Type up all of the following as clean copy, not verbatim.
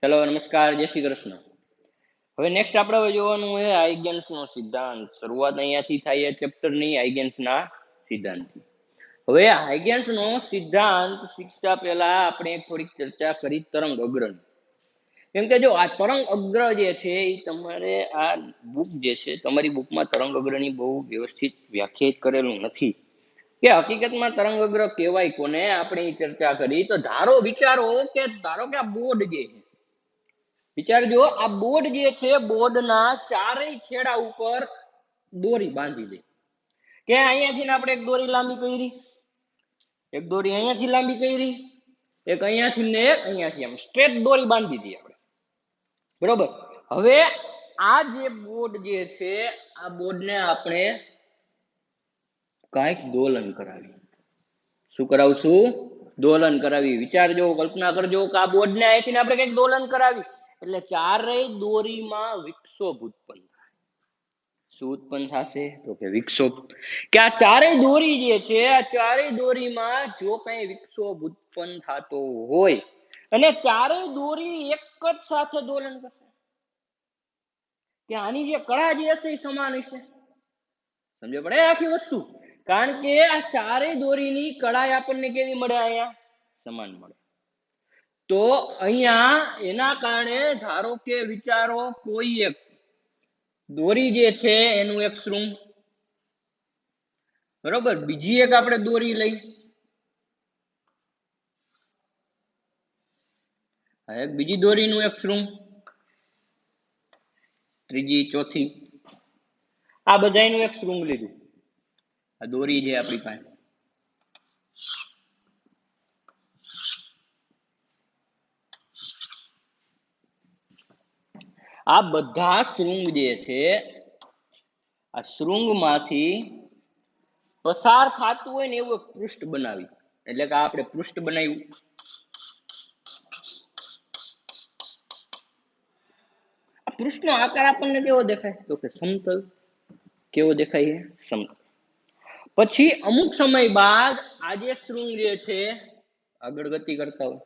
Hello, નમસ્કાર, જય શ્રી કૃષ્ણ. હવે નેક્સ્ટ આપણે હવે જોવાનું છે હાઇગેન્સ નો સિદ્ધાંત. શરૂઆત અહીંયાથી થાય છે ચેપ્ટરની હાઇગેન્સ ના સિદ્ધાંતથી. હવે હાઇગેન્સ નો સિદ્ધાંત શીખતા પહેલા આપણે થોડીક ચર્ચા કરી તરંગ અગ્રની. કેમ કે જો આ તરંગ અગ્ર જે છે એ તમારે આ બુક જે છે તમારી બુકમાં તરંગ અગ્રની બહુ વ્યવસ્થિત વ્યાખ્યાયિત કરેલું નથી કે હકીકતમાં તરંગ અગ્ર કહેવાય કોને. આપણે એ ચર્ચા કરી તો વિચારો કે આ બોર્ડ જે છે, વિચારજો આ બોર્ડ જે છે બોર્ડના ચારેય છેડા ઉપર દોરી બાંધી દે કે અહીંયાથી આપણે એક દોરી લાંબી કરી, એક દોરી અહીંયાથી લાંબી કરી, એક અહીંયાથી ને એક અહીંયાથી, આમ સ્ટ્રેટ દોરી બાંધી દઈએ આપણે, બરોબર. હવે આ જે બોર્ડ જે છે આ બોર્ડને આપણે કાંઈક દોલન કરાવી. શું કરાવશું? દોલન કરાવી. વિચારજો, કલ્પના કરજો કે આ બોર્ડને અહીંથી આપણે કંઈક દોલન કરાવી એટલે ચારેય દોરીમાં વિક્ષોભ ઉત્પન્ન થાય. શું ઉત્પન્ન થશે? તો કે વિક્ષોભ. કે આ ચારેય દોરી જે છે આ ચારેય દોરીમાં જો કઈ વિક્ષોભ ઉત્પન્ન થતો હોય અને ચારેય દોરી એક જ સાથે દોલન કરશે કે આની જે કળા જે હશે એ સમાન હશે. સમજો પડે આખી વસ્તુ? કારણ કે આ ચારેય દોરીની કળા આપણને કેવી મળે? અહીંયા સમાન મળે. તો અહીંયા એના કારણે ધારો કે વિચારો કોઈ એક દોરી જે છે એનું એક શૃંગ, બરોબર, બીજી એક આપણે દોરી લઈ, એક બીજી દોરીનું એક શૃંગ, ત્રીજી, ચોથી, આ બધાનું એક શૃંગ લીધું. આ દોરી છે આપણી પાસે. આ બધા શૃંગ જે છે આ શૃંગમાંથી પસાર થતું હોય ને એવું એક પૃષ્ઠ બનાવી, એટલે કે આપણે પૃષ્ઠ બનાવ્યું. આ પૃષ્ઠનો આકાર આપણને કેવો દેખાય? તો કે સમતલ. કેવો દેખાય? સમતલ. પછી અમુક સમય બાદ આ જે શૃંગ જે છે આગળ ગતિ કરતા હોય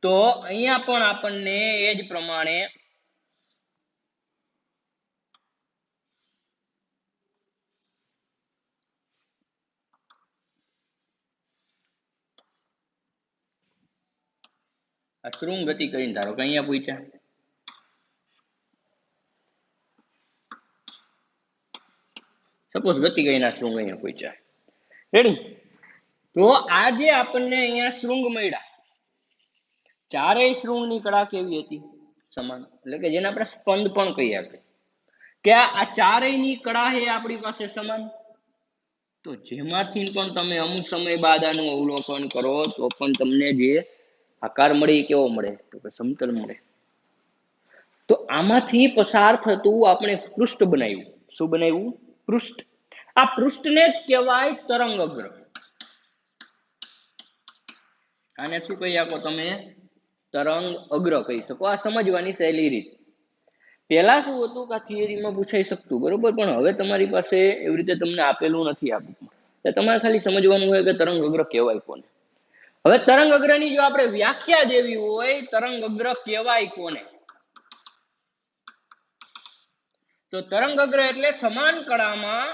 તો અહીંયા પણ આપણને એ જ પ્રમાણે આ શૃંગ ગતિ કરીને ધારો કે અહીંયા પૂછ્યા, સપોઝ ગતિ કરીને શૃંગ અહીંયા પૂછ્યા, રેડી? તો આ જે આપણને અહીંયા શૃંગ મળ્યા, ચારેય શૃંગની કળા કેવી હતી? સમાન. એટલે કે જેને આપણે સ્પંદ પણ કહી આપીએ કે આ ચારેયની કળા છે આપણી પાસે સમાન. તો જેમાંથી પણ તમે અમુક સમય બાદ આનું અવલોકન કરો તો પણ તમને જે આકાર મળે કેવો મળે? તો કે સમતલ મળે. તો આમાંથી પસાર થતું આપણે પૃષ્ઠ બનાવ્યું. શું બનાવ્યું? પૃષ્ઠ. આ પૃષ્ઠને જ કહેવાય તરંગ અગ્ર. આને શું કહી આપો તમે? તરંગ અગ્ર કહી શકો. આ સમજવાની સહેલી રીત. પહેલા શું હતું કે થિયરીમાં પૂછાઈ શકતું, બરોબર, પણ હવે તમારી પાસે એવી રીતે તમને આપેલું નથી આ બુકમાં. તમારે ખાલી સમજવાનું હોય કે તરંગ અગ્ર કહેવાય કોને. હવે તરંગ અગ્રની જો આપણે વ્યાખ્યા દેવી હોય, તરંગ અગ્ર કહેવાય કોને, તો તરંગ અગ્ર એટલે સમાન કળામાં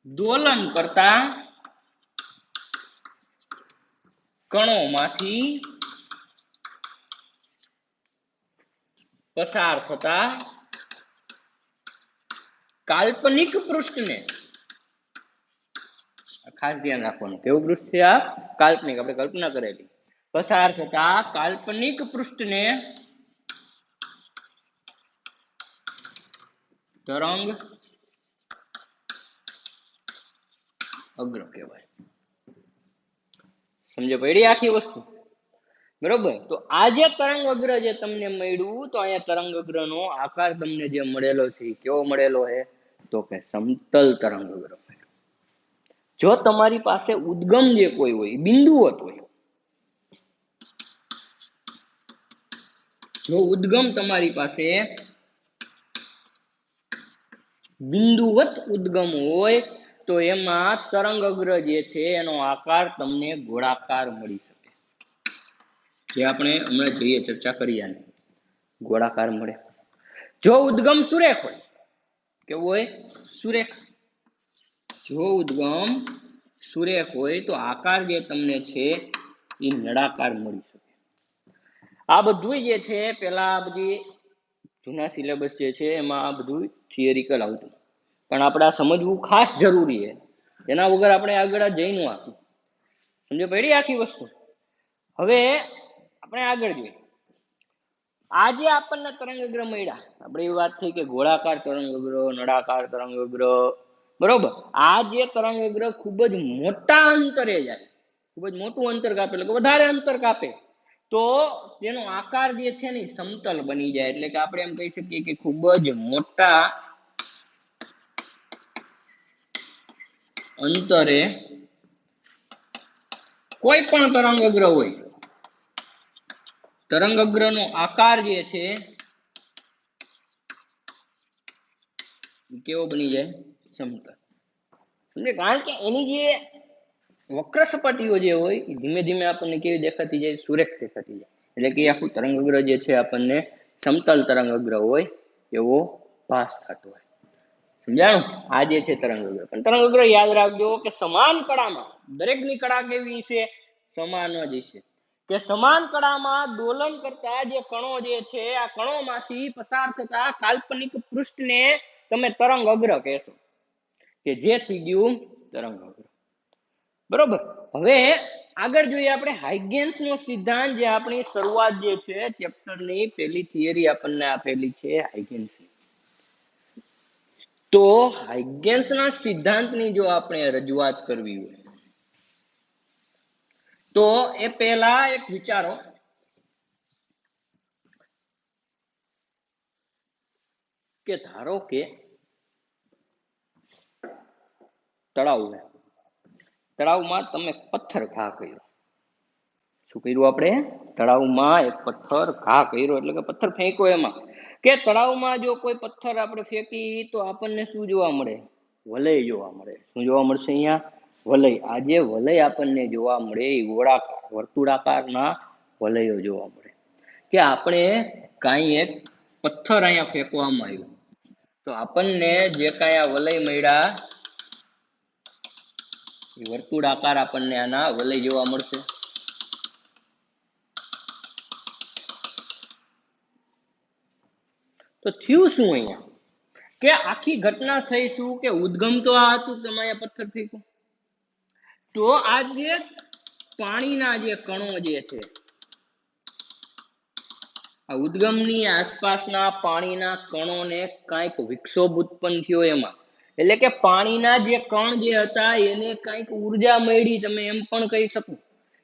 દોલન કરતા કણોમાંથી પસાર થતા કાલ્પનિક પૃષ્ઠને, ખાસ ધ્યાન રાખવાનું, કેવું પૃષ્ઠ છે આ? કાલ્પનિક, આપણે કલ્પના કરેલી. પસાર થતા કાલ્પનિક પૃષ્ઠને તરંગ અગ્ર કહેવાય. સમજો પડી આખી વસ્તુ? બરોબર. તો આ જે તરંગ અગ્ર જે તમને મળ્યું, તો અહીંયા તરંગ અગ્રનો આકાર તમને જે મળેલો છે કેવો મળેલો છે? તો કે સમતલ તરંગ અગ્ર. જો તમારી પાસે ઉદ્ગમ જે કોઈ હોય, બિંદુવત હોય, જો ઉદ્ગમ તમારી પાસે બિંદુવત ઉદ્ગમ હોય તો એમાં તરંગ અગ્ર જે છે એનો આકાર તમને ગોળાકાર મળી શકે. જે આપણે હમણાં જોઈએ ચર્ચા કરી આની ગોળાકાર મળે. જો ઉદ્ગમ સુરેખ હોય, કેવું હોય? સુરેખ. જો ઉદ્ગમ સુરેખ હોય તો આકાર જે તમને છે એ નળાકાર મળી શકે. આ બધું જે છે પેલા બધી જૂના સિલેબસ જે છે એમાં આ બધું થિયરિકલ આવતું, પણ આપણે આ સમજવું ખાસ જરૂરી છે. એના વગર આપણે આગળ જઈ ન આખું સમજો પડી આખી વસ્તુ. હવે આપણે આગળ જોઈએ. આજે આપણને તરંગગ્રહ મળ્યા, આપણે એ વાત થઈ કે ગોળાકાર તરંગગ્રહ, નળાકાર તરંગગ્રહ, બરોબર. આ જે તરંગગ્રહ ખૂબ જ મોટા અંતરે જાય, ખૂબ જ મોટું અંતર કાપે, એટલે કે વધારે અંતર કાપે તો તેનો આકાર જે છે ને સમતલ બની જાય. એટલે કે આપણે એમ કહી શકીએ કે ખૂબ જ મોટા અંતરે કોઈ પણ તરંગગ્રહ હોય, તરંગગ્રહ નો આકાર જે છે કેવો બની જાય? સમતલ. સમજે? કારણ કે એની જે વક્ર સપાટીઓ જે હોય એ ધીમે ધીમે આપણને કેવી દેખાતી જાય? સુરેખ દેખાતી જાય. એટલે કે આખું તરંગગ્રહ જે છે આપણને સમતલ તરંગગ્રહ હોય એવો ભાસ થતો હોય. સમજાણું? આ જે છે તરંગગ્રહ. પણ તરંગગ્રહ યાદ રાખજો કે સમાન કળામાં, દરેકની કળા કેવી છે? સમાન જ છે. કે સમાન કળામાં દોલન કરતા જે કણો જે છે, આ કણોમાંથી પસાર થતા કાલ્પનિક પૃષ્ઠને તમે તરંગગ્રહ કહેશો, કે જે થઈ ગયું તરંગગ્રહ. બરોબર. હવે આગળ જોઈએ આપણે હાઇગેન્સ નો સિદ્ધાંત, જે આપણી શરૂઆત જે છે ચેપ્ટરની પહેલી થિયરી આપણને આપેલી છે હાઇગેન્સ. તો હાઇગેન્સ ના સિદ્ધાંતની જો આપણે રજૂઆત કરવી હોય તો એ પહેલા એક વિચારો કે ધારો કે તળાવ, તળાવમાં તમે પથ્થર ઘા કર્યો. શું કર્યું? આપણે તળાવમાં એક પથ્થર ઘા કર્યો, એટલે કે પથ્થર ફેંકો. એમાં કે તળાવમાં જો કોઈ પથ્થર આપણે ફેંકી તો આપણને શું જોવા મળે? વલય જોવા મળે. શું જોવા મળશે? અહીંયા વલય. આ જે વલય આપણને જોવા મળે એ ગોળાકાર વર્તુળાકારના વલયો જોવા મળે. કે આપણે કાંઈ એક પથ્થર અહીંયા ફેંકવામાં આવ્યું તો આપણને જે કાંઈ આ વલય મળ્યા એ વર્તુળાકાર આપણને આના વલય જોવા મળશે. તો થયું શું અહીંયા? કે આખી ઘટના થઈ શું? કે ઉદ્ગમ તો આ હતું કે અહીંયા પથ્થર ફેંક્યો, તો આ જે પાણીના જે કણો જે છે, આ ઉદ્ગમની આસપાસના પાણીના કણોને કાંઈક વિક્ષોભ ઉત્પન્ન થયો એમાં. એટલે કે પાણીના જે કણ જે હતા એને કાંઈક ઉર્જા મળી, તમે એમ પણ કહી શકો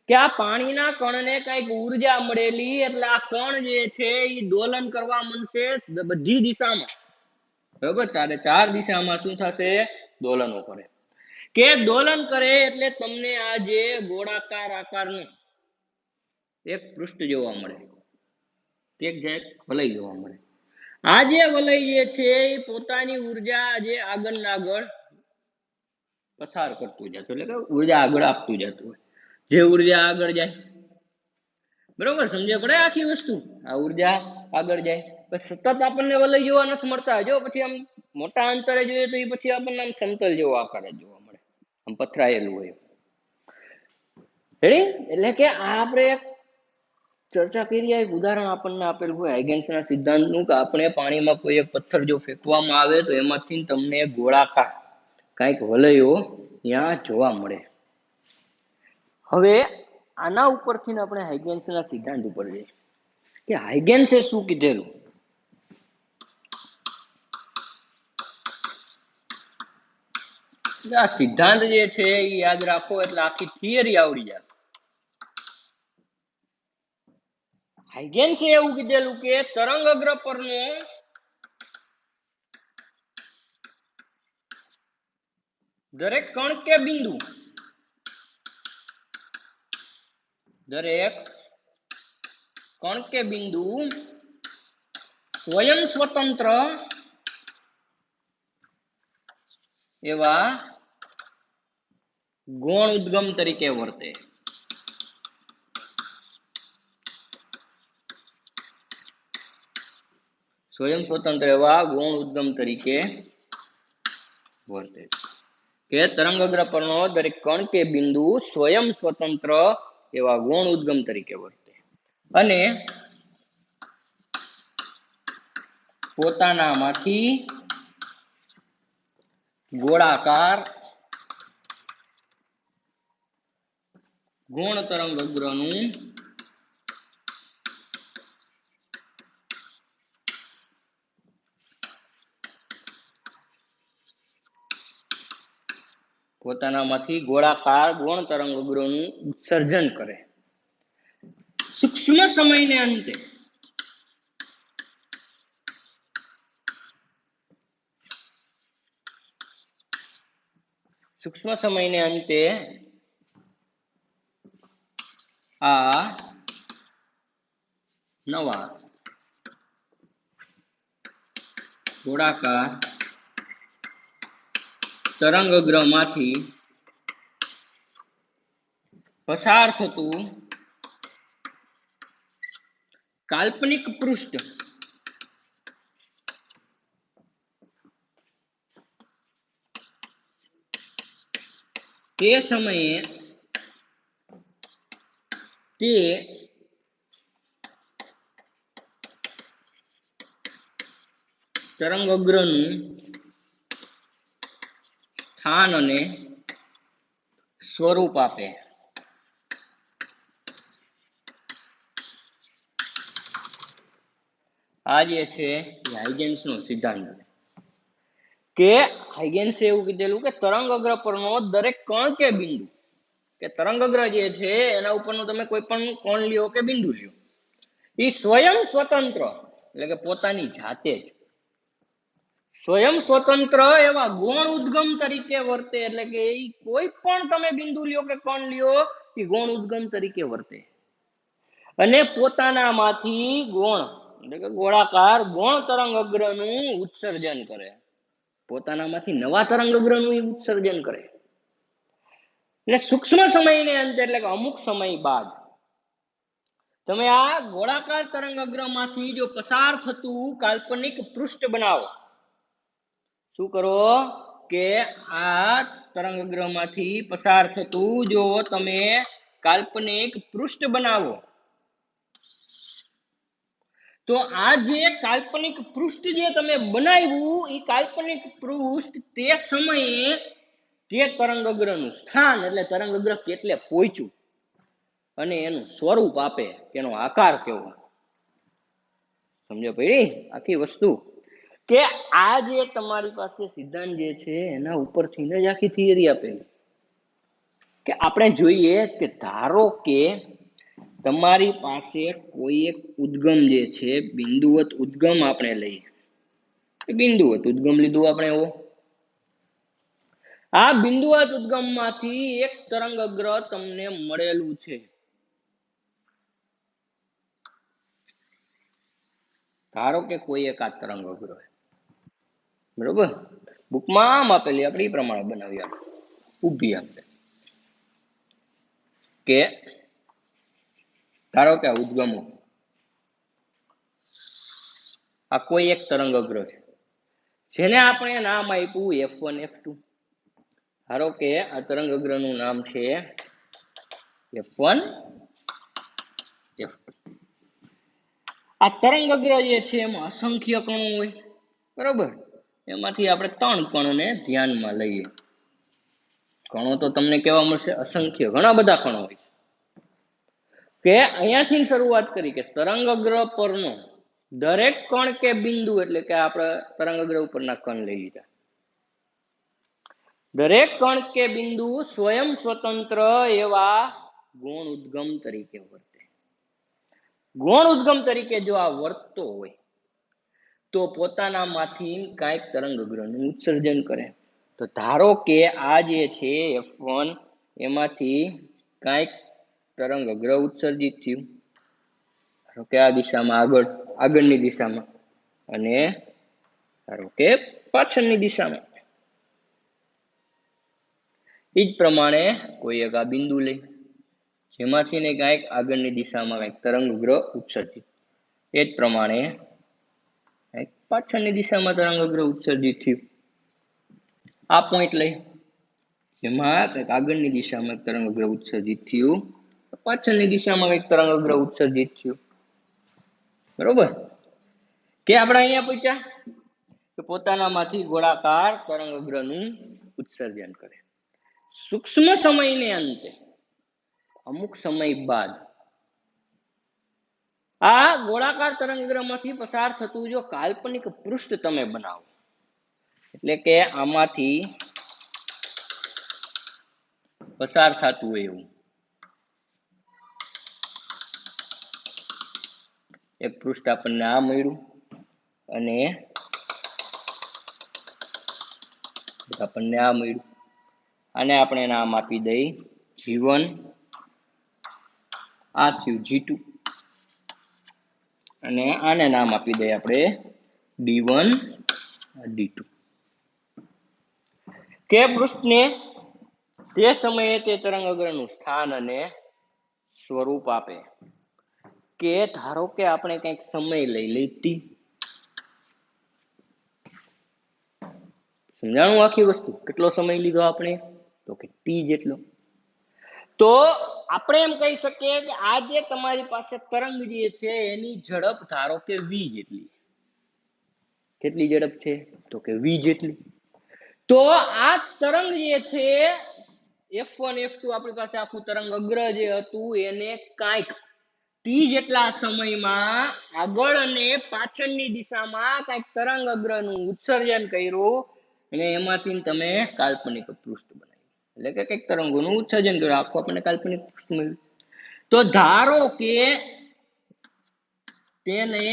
કે આ પાણીના કણને કાંઈક ઉર્જા મળેલી, એટલે આ કણ જે છે એ દોલન કરવા માંડશે બધી દિશામાં. બરોબર? ત્યારે ચાર દિશામાં શું થશે? દોલનો કરે. કે દોલન કરે એટલે તમને આ જે ગોળાકાર આકારનું એક પૃષ્ઠ જોવા મળે, એક જે વલય જોવા મળે. આ જે વલય જે છે એ પોતાની ઉર્જા જે આગળ ને આગળ પસાર કરતું જતું, એટલે કે ઉર્જા આગળ આપતું જતું હોય. જે ઉર્જા આગળ જાય, બરોબર સમજે પડે આખી વસ્તુ. આ ઉર્જા આગળ જાય પછી સતત આપણને વલય જોવા નથી મળતા. જો પછી આમ મોટા અંતરે જોઈએ તો એ પછી આપણને આમ સમતલ જેવો આકાર જોવા મળે, આમ પથરાયેલું હોય. એટલે કે આપણે ચર્ચા કરી, એક ઉદાહરણ આપણને આપેલું હોય હાઇગેન્સના સિદ્ધાંતનું, કે આપણે પાણીમાં કોઈ એક પથ્થર જો ફેંકવામાં આવે તો એમાંથી તમને ગોળાકાર કાંઈક વલયો ત્યાં જોવા મળે. હવે આના ઉપરથી આપણે હાઇગેન્સના સિદ્ધાંત ઉપર જઈએ કે હાઇગેન્સે શું કીધેલું. આ સિદ્ધાંત જે છે એ યાદ રાખો એટલે આખી થિયરી આવડી જાય. હાઇગેન્સે એવું કીધેલું કે તરંગગ્રહ પરનો દરેક કણ કે બિંદુ, દરેક કણ કે બિંદુ સ્વયં સ્વતંત્ર એવા ગૌણ ઉદ્ગમ તરીકે વર્તે. સ્વયં સ્વતંત્ર એવા ગૌણ ઉદ્ગમ તરીકે વર્તે છે કે તરંગગ્ર પરનો દરેક કણ કે બિંદુ સ્વયં સ્વતંત્ર એવા ગૌણ ઉદ્ગમ તરીકે વર્તે અને પોતાનામાંથી ગોળાકાર ગૌણ તરંગગ્રનું પોતાનામાંથી ગોળાકાર ગૌણ તરંગગ્રહનું ઉત્સર્જન કરે સૂક્ષ્મ સમયને અંતે સૂક્ષ્મ સમયને અંતે આ નવા ગોળાકાર તરંગગ્રહમાંથી પસાર થતું કાલ્પનિક પૃષ્ઠ તે સમયે તે તરંગગ્રહનું સ્થાન અને સ્વરૂપ આપે આ જે છે હાઇગેન્સનો સિદ્ધાંત કે હાઇગેન્સે એવું કીધેલું કે તરંગગ્ર પરનો દરેક કણ કે બિંદુ કે તરંગગ્ર જે છે એના ઉપરનો તમે કોઈ પણ કોણ લ્યો કે બિંદુ લ્યો એ સ્વયં સ્વતંત્ર એટલે કે પોતાની જાતે જ સ્વયં સ્વતંત્ર એવા ગૌણ ઉદ્ગમ તરીકે વર્તે એટલે કે એ કોઈ પણ તમે બિંદુ લ્યો કે કણ લ્યો એ ગૌણ ઉદ્ગમ તરીકે વર્તે અને પોતાનામાંથી ગૌણ એટલે કે ગોળાકાર ગૌણ તરંગગ્રહનું ઉત્સર્જન કરે પોતાનામાંથી નવા તરંગગ્રહનું ઉત્સર્જન કરે એટલે સૂક્ષ્મ સમયને અંતે એટલે કે અમુક સમય બાદ તમે આ ગોળાકાર તરંગગ્રહમાંથી જો પસાર થતું કાલ્પનિક પૃષ્ઠ બનાવો શું કરો કે આ તરંગગ્રહમાંથી પસાર થતું જો તમે કાલ્પનિક પૃષ્ઠ બનાવો તો આ જે કાલ્પનિક પૃષ્ઠ જે તમે બનાવ્યું એ કાલ્પનિક પૃષ્ઠ તે સમયે તે તરંગગ્રહનું સ્થાન એટલે તરંગગ્રહ કેટલે પહોંચ્યું અને એનું સ્વરૂપ આપે એનો આકાર કેવો સમજો ભાઈ આખી વસ્તુ કે આ જે તમારી પાસે સિદ્ધાંત જે છે એના ઉપરથી જ આખી થિયરી આપેલી કે આપણે જોઈએ કે ધારો કે તમારી પાસે કોઈ એક ઉદ્ગમ જે છે બિંદુવત ઉદ્ગમ આપણે લઈએ બિંદુવત ઉદ્ગમ લીધું આપણે એવો આ બિંદુવત ઉદ્ગમમાંથી એક તરંગગ્રહ તમને મળેલું છે ધારો કે કોઈ એક આ તરંગગ્રહ બરોબર બુકમાં આમ આપેલી આપણે એ પ્રમાણે બનાવી આપે ઊભી આપે કે ધારો કે ઉદ્ગમો આ કોઈ એક તરંગગ્રહ છે જેને આપણે નામ આપ્યું F1 F2 ધારો કે આ તરંગગ્રહનું નામ છે F1 F2 આ તરંગગ્રહ જે છે એમાં અસંખ્ય કણો હોય બરોબર એમાંથી આપણે 3 કણોને ધ્યાનમાં લઈએ કણો તો તમને કેવા મળશે અસંખ્ય ઘણા બધા કણો હોય કે અહીંયાથી શરૂઆત કરી કે તરંગગ્રહ પરનો દરેક કણ કે બિંદુ એટલે કે આપણે તરંગગ્રહ ઉપરના કણ લઈ લીધા દરેક કણ કે બિંદુ સ્વયં સ્વતંત્ર એવા ગૌણ ઉદ્ગમ તરીકે વર્તે ગૌણ ઉદ્ગમ તરીકે જો આ વર્તતો હોય તો પોતાનામાંથી કાંઈક તરંગગ્રહનું ઉત્સર્જન કરે તો ધારો કે આ જે છે F1 એમાંથી કાંઈક તરંગગ્રહ ઉત્સર્જિત થયું ધારો કે આ દિશામાં આગળની દિશામાં અને ધારો કે પાછળની દિશામાં એ જ પ્રમાણે કોઈ એક આ બિંદુ લઈ જેમાંથી ને કાંઈક આગળની દિશામાં કાંઈક તરંગગ્રહ ઉત્સર્જિત એ જ પ્રમાણે પાછળની દિશામાં તરંગ અગ્ર ઉત્સર્જિત થયું. આ પોઈન્ટ લઈ જેમાં કંઈક આગળની દિશામાં તરંગ અગ્ર ઉત્સર્જિત થયું, પાછળની દિશામાં કંઈક તરંગ અગ્ર ઉત્સર્જિત થયું. બરોબર કે આપણે અહીંયા પૂછ્યા કે પોતાનામાંથી ગોળાકાર તરંગ અગ્રનું ઉત્સર્જન કરે. સૂક્ષ્મ સમયને અંતે અમુક સમય બાદ આ ગોળાકાર તરંગ અગ્રમાંથી પસાર થતું જો કાલ્પનિક પૃષ્ઠ તમે બનાવો, એટલે કે આમાંથી પસાર થતું હોય એવું એક પૃષ્ઠ આપણને આ મળ્યું, અને આપણને આ મળ્યું. આને આપણે નામ આપી દઈ G1, આ થયું G2, અને આને નામ આપી દઈએ આપણે D1, D2. કે પૃષ્ઠને તે સમયે તે તરંગ અગ્રનું સ્થાન અને સ્વરૂપ આપે. કે ધારો કે આપણે કંઈક સમય લઈ લીધી, સમજાણું આખી વસ્તુ? કેટલો સમય લીધો આપણે? તો કે T જેટલો. તો આપણે એમ કહી શકીએ કે આ જે તમારી પાસે તરંગ જે છે એની ઝડપ ધારો કે v જેટલી. કેટલી ઝડપ છે? તો કે v જેટલી. તો આ તરંગ જે છે F1 F2 આપણી પાસે આખું તરંગ અગ્ર જે હતું એને કાંઈક t જેટલા સમયમાં આગળ અને પાછળની દિશામાં કાંઈક તરંગ અગ્રનું ઉત્સર્જન કર્યું, અને એમાંથી તમે કાલ્પનિક પૃષ્ઠ બનાવ્યું. એટલે કે કંઈક તરંગોનું ઉત્સર્જન કર્યું, આખું આપણને કાલ્પનિક પૃષ્ઠ મળ્યું. તો ધારો કે તેને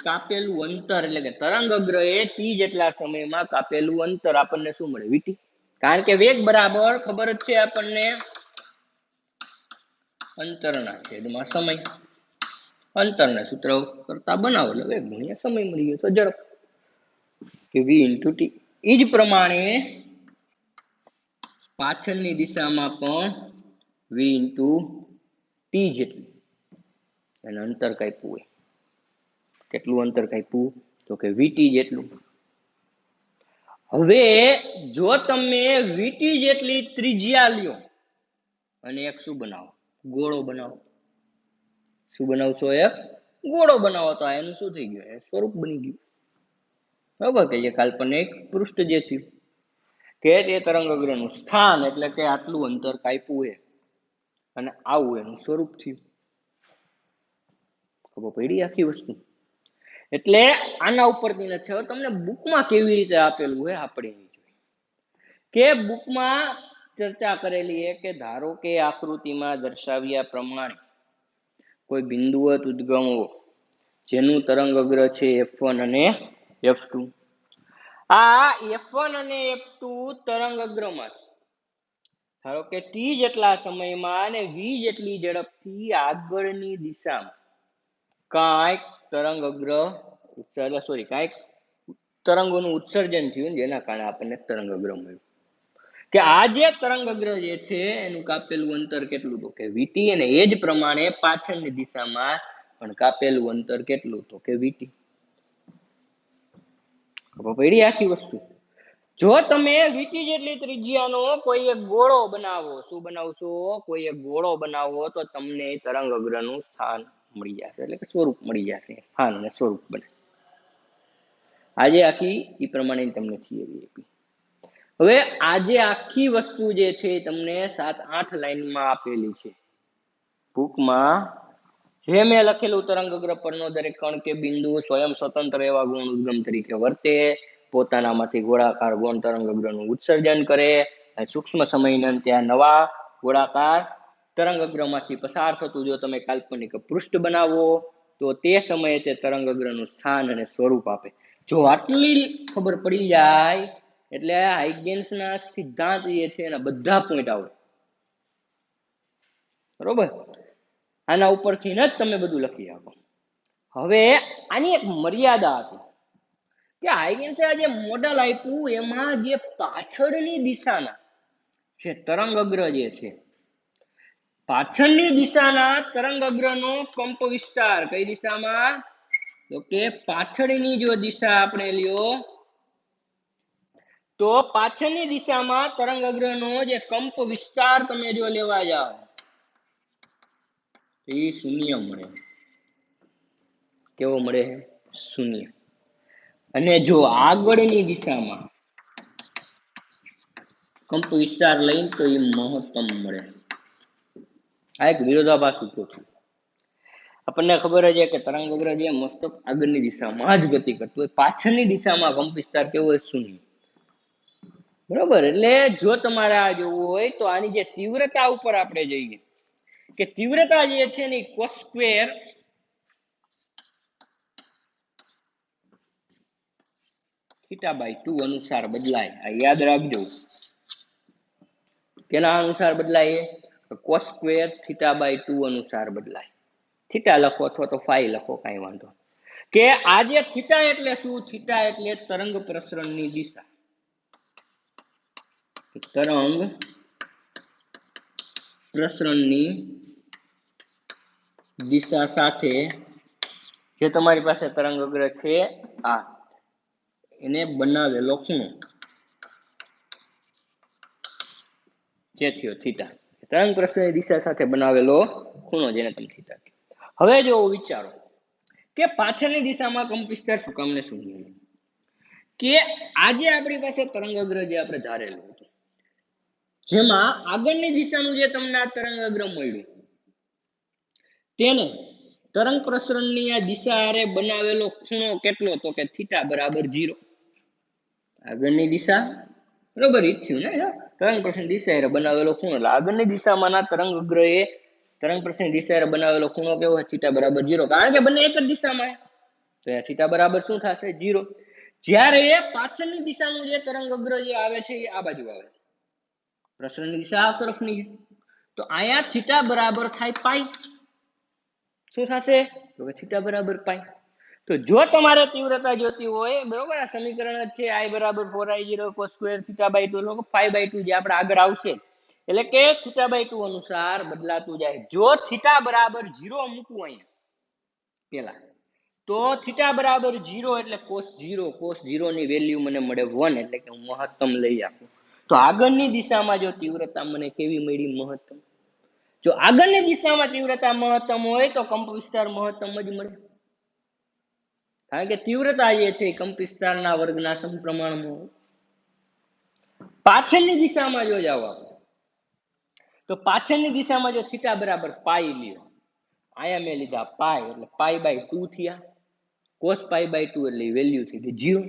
કાપેલું અંતર, એટલે કે તરંગ અગ્ર એ t જેટલા સમયમાં કાપેલું અંતર આપણને શું મળે? vt. કારણ કે વેગ બરાબર ખબર જ છે આપણને અંતરના છેદમાં સમય. અંતરના સૂત્ર કરતા બનાવો એટલે વેગ ગુણ્યા સમય મળી ગયો, તો ઝડપ કે v into t. એ જ પ્રમાણે પાછળની દિશામાં પણ v into t જેટલું અને અંતર કાપ્યું હોય. કેટલું અંતર કાપ્યું? તો કે vt જેટલું. હવે જો તમે vt જેટલી ત્રિજ્યા લ્યો અને એક શું બનાવો? ગોળો બનાવો. શું બનાવશો? એક ગોળો બનાવો. તો એનું શું થઈ ગયું? એ સ્વરૂપ બની ગયું. બરાબર કે જે કાલ્પનિક પૃષ્ઠ જે થયું કે તે તરંગ અગ્રનું સ્થાન, એટલે કે આટલું અંતર કાપ્યું હોય અને આવું એનું સ્વરૂપ થયું. ખબર પડી આખી વસ્તુ? એટલે આના ઉપરથી નથી. હવે તમને બુકમાં કેવી રીતે આપેલું હોય આપણે નહીં જોઈએ. કે બુકમાં ચર્ચા કરેલી છે કે ધારો કે આકૃતિમાં દર્શાવ્યા પ્રમાણે કોઈ બિંદુવત ઉદ્ગમો જેનું તરંગ અગ્ર છે F1 અને F2. આ F1 અને F2 તરંગ અગ્રમાં ધારો કે t જેટલા સમયમાં અને v જેટલી ઝડપથી આગળની દિશામાં કાંઈક તરંગ અગ્ર કાંઈક તરંગોનું ઉત્સર્જન થયું, જેના કારણે આપણને તરંગ અગ્ર મળ્યું. કે આ જે તરંગ અગ્ર જે છે એનું કાપેલું અંતર કેટલું? તો કે vt. અને એ જ પ્રમાણે પાછળની દિશામાં પણ કાપેલું અંતર કેટલું? તો કે vt. ખબર પડી આખી વસ્તુ? જો તમે vt જેટલી ત્રિજ્યાનો કોઈ એક ગોળો બનાવો, શું બનાવશો? કોઈ એક ગોળો બનાવો તો તમને તરંગ અગ્રનું સ્થાન મળી જશે, એટલે કે સ્વરૂપ મળી જશે. સ્થાન અને સ્વરૂપ બને. આજે આખી એ પ્રમાણે તમને થિયરી આપી. હવે આજે આખી વસ્તુ જે છે તમને 7-8 લાઈનમાં આપેલી છે બુકમાં. જે મેં લખેલું તરંગ અગ્ર પરનો દરેક કણ કે બિંદુ સ્વયં સ્વતંત્ર એવા ગુણ ઉદ્ગમ તરીકે વર્તે, પોતાનામાંથી ગોળાકાર ગૌણ તરંગ અગ્રનું ઉત્સર્જન કરે, સૂક્ષ્મ સમયને અંતે નવા ગોળાકાર તરંગ અગ્રમાંથી પસાર થતું જો તમે કાલ્પનિક પૃષ્ઠ બનાવો તો તે સમયે તે તરંગ અગ્રનું સ્થાન અને સ્વરૂપ આપે. જો આટલી ખબર પડી જાય એટલે હાઇગેન્સના સિદ્ધાંત જે છે એના બધા પોઈન્ટ આવે. બરોબર? આના ઉપરથી જ તમે બધું લખી આપો. હવે આની એક મર્યાદા હતી કે હાઇગેન્સે આ જે મોડેલ આપ્યું એમાં જે પાછળની દિશાના જે તરંગ અગ્ર જે છે, પાછળની દિશાના તરંગ અગ્રનો કંપ વિસ્તાર કઈ દિશામાં? તો કે પાછળની જો દિશા આપણે લ્યો તો પાછળની દિશામાં તરંગ અગ્રનો જે કંપ વિસ્તાર તમે જો લેવા જાઓ તો એ શૂન્ય મળે. કેવો મળે? શૂન્ય. અને જો આગળની દિશામાં કંપ વિસ્તાર લઈને તો એ મહત્તમ મળે. આ એક વિરોધાભાસ ઉભો છે. આપણને ખબર છે કે તરંગ અગ્ર જે મસ્તક આગળની દિશામાં જ ગતિ કરતું હોય, પાછળની દિશામાં કંપ વિસ્તાર કેવો હોય? શૂન્ય. બરોબર. એટલે જો તમારે આ જોવું હોય તો આની જે તીવ્રતા ઉપર આપણે જઈએ કે તીવ્રતા જે છે ને કોસ સ્ક્વેર θ/2 અનુસાર બદલાય. આ યાદ રાખજો. કેના અનુસાર બદલાય? કોસ સ્ક્વેર θ/2 અનુસાર બદલાય. થીટા લખો અથવા તો ફાઈ લખો, કઈ વાંધો. કે આ જે થીટા એટલે શું? થીટા એટલે તરંગ પ્રસરણની દિશા. તરંગ પ્રસરણની દિશા સાથે જે તમારી પાસે તરંગ અગ્ર છે આ એને બનાવેલો ખૂણો જે થયો થીટા. તરંગ પ્રસરણની દિશા સાથે બનાવેલો ખૂણો જેને તમે થીટા કહો. હવે જો વિચારો કે પાછળની દિશામાં કંપ વિસ્તાર શું કામને શૂન્ય? કે આજે આપણી પાસે તરંગ અગ્ર જે આપણે ધારેલું હતું જેમાં આગળની દિશાનું જે તમને આ તરંગ અગ્ર મળ્યું તેને તરંગ પ્રસરણની આ દિશા આરે બનાવેલો ખૂણો કેટલો? તો કે θ/0. આગળની દિશા બરોબર ઈ થયું ને. તરંગ પ્રસરણ દિશા આરે બનાવેલો ખૂણો એટલે આગળની દિશામાંના તરંગ અગ્રએ તરંગ પ્રસરણ દિશા આરે બનાવેલો ખૂણો કેવો? θ/0. કારણ કે બંને એક જ દિશામાં તો થીટા બરાબર શું થશે? 0. જ્યારે પાછળની દિશાનું જે તરંગ અગ્ર જે આવે છે એ આ બાજુ આવે, પ્રસરણની દિશા આ તરફની, તો અહીંયા થીટા બરાબર થાય પાઈ. શું થશે? તો કે થીટા બરાબર પાઈ. તો જો તમારે તીવ્રતા જોતી હોય, બરોબર, આ સમીકરણ જ છે I = 4I0 cos સ્ક્વેર θ/2 એટલે 5/2 જે આપણે આગળ આવશે એટલે કે θ/2 અનુસાર બદલાતું જાય. જો થીટા બરાબર 0 મૂકવું અહીંયા પેલા તો θ/0 એટલે cos 0 ની વેલ્યુ મને મળે 1 એટલે કે હું મહત્તમ લઈ આપું. તો આગળની દિશામાં જો તીવ્રતા મને કેવી મળી? મહત્તમ. જો આગળની દિશામાં તીવ્રતા મહત્તમ હોય તો કંપ વિસ્તાર મહત્તમ જ મળે. કારણ કે તીવ્રતા જે છે કંપ વિસ્તારના વર્ગના સમપ્રમાણમાં હોય. પાછળની દિશામાં જો જાવ આપણે તો પાછળની દિશામાં જો થીટા બરાબર પાઈ લ્યો, આયા મેં લીધા પાઈ એટલે π/2 થયા. cos π/2 એટલે વેલ્યુ થઈ ગઈ 0.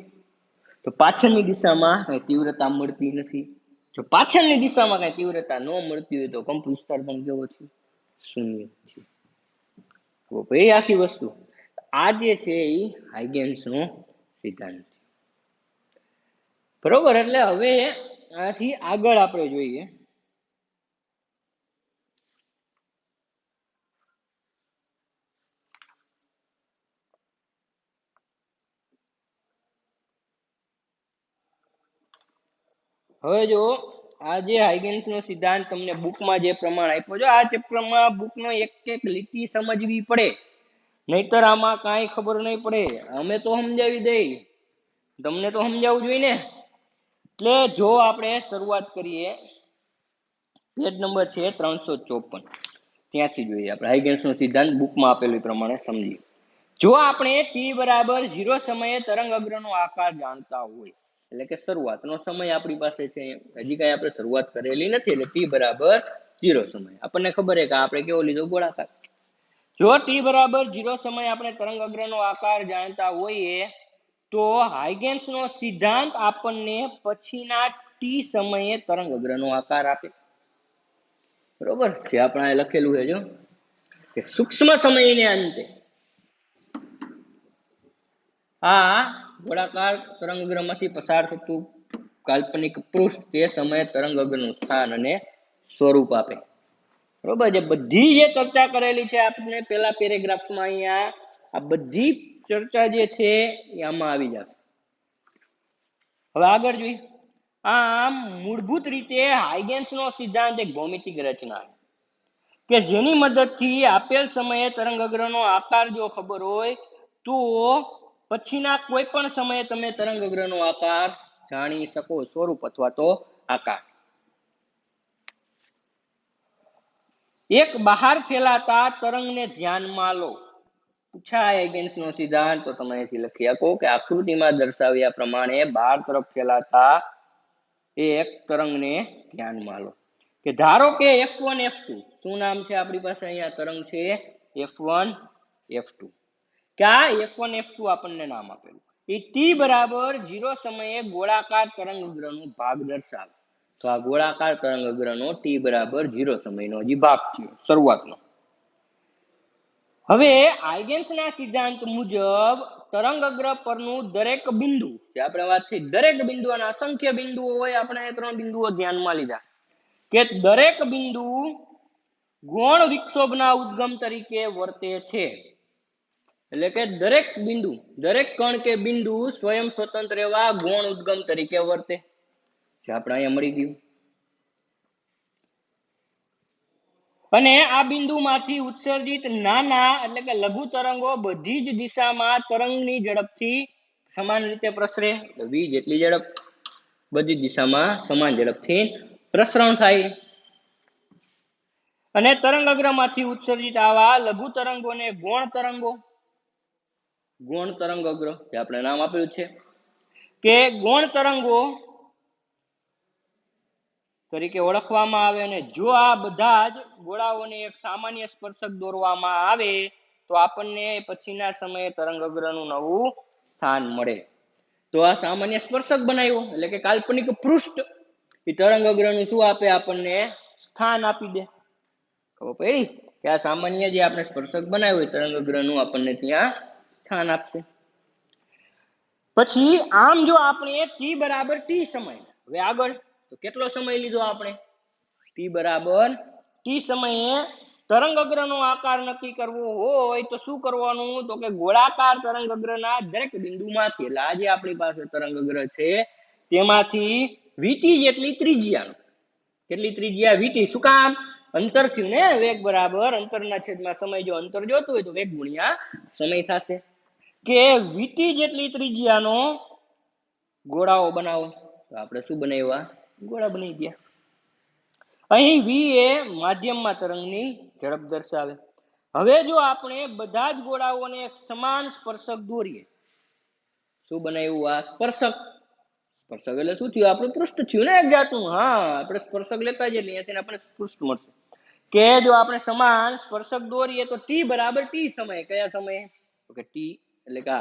તો પાછળની દિશામાં કઈ તીવ્રતા મળતી નથી. જો પાછળની દિશામાં કઈ તીવ્રતા ન મળતી હોય તો કંપ વિસ્તાર પણ કેવો છે? શૂન્ય છે. તો ભાઈ આખી વસ્તુ આ જે છે એ હાઇગેન્સનો સિદ્ધાંત. બરોબર. એટલે હવે આથી આગળ આપણે જોઈએ હવે જો આ જે હાઇગેન્સનો સિદ્ધાંત તમને બુકમાં જે પ્રમાણ આપ્યો છે આ ચેપ્ટરમાં બુકનો એક એક લીટી સમજવી પડે, નહીતર આમાં કાંઈ ખબર નહીં પડે. અમે તો સમજાવી દઈ, તમને તો સમજાવવું જોઈએ ને. એટલે જો આપણે શરૂઆત કરીએ પેજ નંબર છે 354, ત્યાંથી જોઈએ આપણે હાઇગેન્સનો સિદ્ધાંત બુકમાં આપેલું પ્રમાણે સમજીએ. જો આપણે t/0 સમયે તરંગ અગ્રનો આકાર જાણતા હોય એટલે કે શરૂઆતનો સમય આપણી પાસે છે, હજી કઈ આપણે શરૂઆત કરેલી નથી એટલે t/0 સમય આપણને ખબર છે કે આપણે કેવો લીધો? ગોળાકાર. જો t/0 સમય આપણે તરંગ અગ્રનો આકાર જાણતા હોઈએ તો હાઇગેન્સનો સિદ્ધાંત આપણને પછીના t સમયે તરંગ અગ્રનો આકાર આપે. બરોબર છે. આપણે લખેલું છે જો કે સૂક્ષ્મ સમયને અંતે આ ગોળાકાર તરંગ અગ્રમાંથી પસાર થતું કાલ્પનિક પૃષ્ઠ તે સમયે તરંગ અગ્રનું સ્થાન અને સ્વરૂપ આપે. બરોબર. જે બધી જે ચર્ચા કરેલી છે આપણે પેલા પેરેગ્રાફમાં અહીંયા આ બધી ચર્ચા જે છે એ આમાં આવી જશે. હવે આગળ જોઈએ. આમ મૂળભૂત રીતે હાઇગેન્સનો સિદ્ધાંત એક ભૌમિતિક રચના કે જેની મદદથી આપેલ સમયે તરંગ અગ્રનો આકાર જો ખબર હોય તો પછીના કોઈ પણ સમયે તમે તરંગ અગ્રનો આકાર જાણી શકો, સ્વરૂપ અથવા તો આકાર. એક બહાર ફેલાતા તરંગને ધ્યાનમાં લો. પૂછાય હાઇગેન્સનો સિદ્ધાંત તો તમે અહીંથી લખી શકો કે આકૃતિમાં દર્શાવ્યા પ્રમાણે બહાર તરફ ફેલાતા એક તરંગને ધ્યાનમાં લો. કે ધારો કે F1 F2, શું નામ છે આપણી પાસે અહીંયા તરંગ છે F1 F2, કે આ F1 F2 આપણને નામ આપેલું. એ t બરાબર 0 સમયે ગોળાકાર તરંગ અગ્રનો ભાગ દર્શાવે. તો આ ગોળાકાર તરંગ અગ્રનો t બરાબર 0 સમયનો હજી ભાગ થયો શરૂઆતનો. હવે હાઇગેન્સના સિદ્ધાંત મુજબ તરંગ અગ્ર પરનું દરેક બિંદુ, જે આપણે વાત થઈ દરેક બિંદુ, અને અસંખ્ય બિંદુઓ હોય, આપણે 3 બિંદુઓ ધ્યાનમાં લીધા, કે દરેક બિંદુ ગૌણ વિક્ષોભના ઉદ્ગમ તરીકે વર્તે છે. એટલે કે દરેક બિંદુ, દરેક કણ કે બિંદુ સ્વયં સ્વતંત્ર એવા ગૌણ ઉદ્ગમ તરીકે વર્તે, જે આપણે અહીંયા મળી ગયું. અને આ બિંદુમાંથી ઉત્સર્જિત નાના એટલે કે લઘુ તરંગો બધી જ દિશામાં તરંગની ઝડપથી સમાન રીતે પ્રસરે. v જેટલી ઝડપ બધી દિશામાં સમાન ઝડપથી પ્રસરણ થાય. અને તરંગ અગ્રમાંથી ઉત્સર્જિત આવા લઘુ તરંગોને ગૌણ તરંગો, ગૌણ તરંગ અગ્ર જે આપણે નામ આપ્યું છે, કે ગૌણ તરંગો તરીકે ઓળખવામાં આવે. અને જો આ બધા જ ગોળાઓને એક સામાન્ય સ્પર્શક દોરવામાં આવે તો આપણને પછીના સમયે તરંગ અગ્રનું નવું સ્થાન મળે. તો આ સામાન્ય સ્પર્શક બનાવ્યો એટલે કે કાલ્પનિક પૃષ્ઠ, એ તરંગ અગ્રનું શું આપે આપણને? સ્થાન આપી દે. ખબર પડી કે આ સામાન્ય જે આપણે સ્પર્શક બનાવ્યું હોય તરંગ અગ્રનું આપણને ત્યાં સ્થાન આપશે. પછી આમ જો આપણે t બરાબર t સમય, હવે આગળ તો કેટલો સમય લીધો આપણે? t બરાબર t સમયે તરંગ અગ્રનો આકાર નક્કી કરવો હોય તો શું કરવાનું? તો કે ગોળાકાર તરંગ અગ્રના દરેક બિંદુમાંથી, એટલે આજે આપણી પાસે તરંગ અગ્ર છે તેમાંથી vt જેટલી ત્રિજ્યા, કેટલી ત્રિજ્યા? vt. શું કામ? અંતર થયું ને, વેગ બરાબર અંતરના છેદમાં સમય. જો અંતર જોતું હોય તો વેગ ગુણ્યા સમય થશે. કે vt જેટલી ત્રિજ્યાનો ગોળાઓ બનાવો. તો આપણે શું બનાવ્યા? ગોળા બની ગયા. અહીં v એ માધ્યમમાં તરંગની ઝડપ દર્શાવે. હવે જો આપણે બધા જ ગોળાઓને એક સમાન સ્પર્શક દોરીએ, શું બનાવ્યું? આ સ્પર્શક. સ્પર્શક એટલે શું થયું? આપણું પૃષ્ઠ થયું ને એક જાતનું. હા, આપણે સ્પર્શક લેતા જઈએ ત્યાંથી આપણે પૃષ્ઠ મળશે. કે જો આપણે સમાન સ્પર્શક દોરીએ તો t બરાબર t સમય. કયા સમયે? તો કે t એટલે કે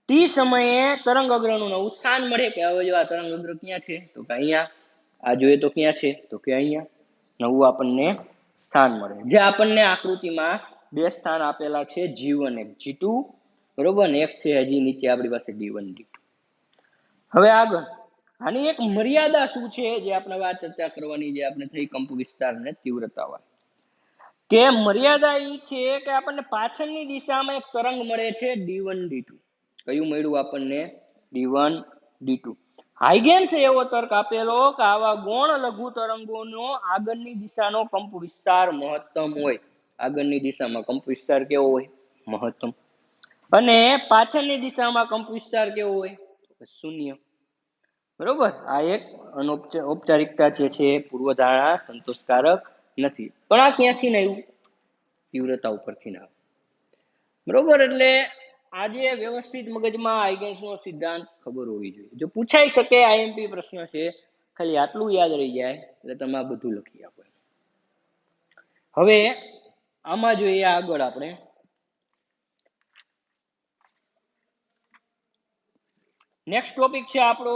t સમયે તરંગ અગ્રનું નવું સ્થાન મળે. કે હવે જો આ તરંગ અગ્ર ક્યાં છે? તો કે અહીંયા. આ જોઈએ તો ક્યાં છે? તો કે અહીંયા. નવું આપણને સ્થાન મળે, જે આપણને આકૃતિમાં બે સ્થાન આપેલા છે, g1 એક g2, બરોબર ને, એક છે હજી નીચે આપણી પાસે d1 d2. હવે આગળ આની એક મર્યાદા શું છે, જે આપણે વાત ચર્ચા કરવાની, જે આપણે થઈ કંપ વિસ્તાર અને તીવ્રતા વાત. કે મર્યાદા એ છે કે આપણને પાછળની દિશામાં એક તરંગ મળે છે d1 d2. કયું મળ્યું આપણને? d1 d2. હાઇગેન્સે એવો તર્ક આપેલો કે આવા ગૌણ લઘુ તરંગોનો આગળની દિશાનો કંપ વિસ્તાર મહત્તમ હોય. આગળની દિશામાં કંપ વિસ્તાર કેવો હોય? મહત્તમ. અને પાછળની દિશામાં કંપ વિસ્તાર કેવો હોય? શૂન્ય. બરોબર. આ એક ઔપચારિકતા છે, પૂર્વધારણા સંતોષકારક નથી. પણ આ ક્યાંથી ને આવ્યું? તીવ્રતા ઉપરથી ના. બરોબર. એટલે આજે વ્યવસ્થિત મગજમાં હાઇગેન્સનો સિદ્ધાંત ખબર હોવી જોઈએ. જો પૂછાઈ શકે, આઈએમપી પ્રશ્ન છે, ખાલી આટલું યાદ રહી જાય એટલે તમે આ બધું લખી આપો. હવે આમાં જોઈએ આગળ આપણે નેક્સ્ટ ટોપિક છે આપણો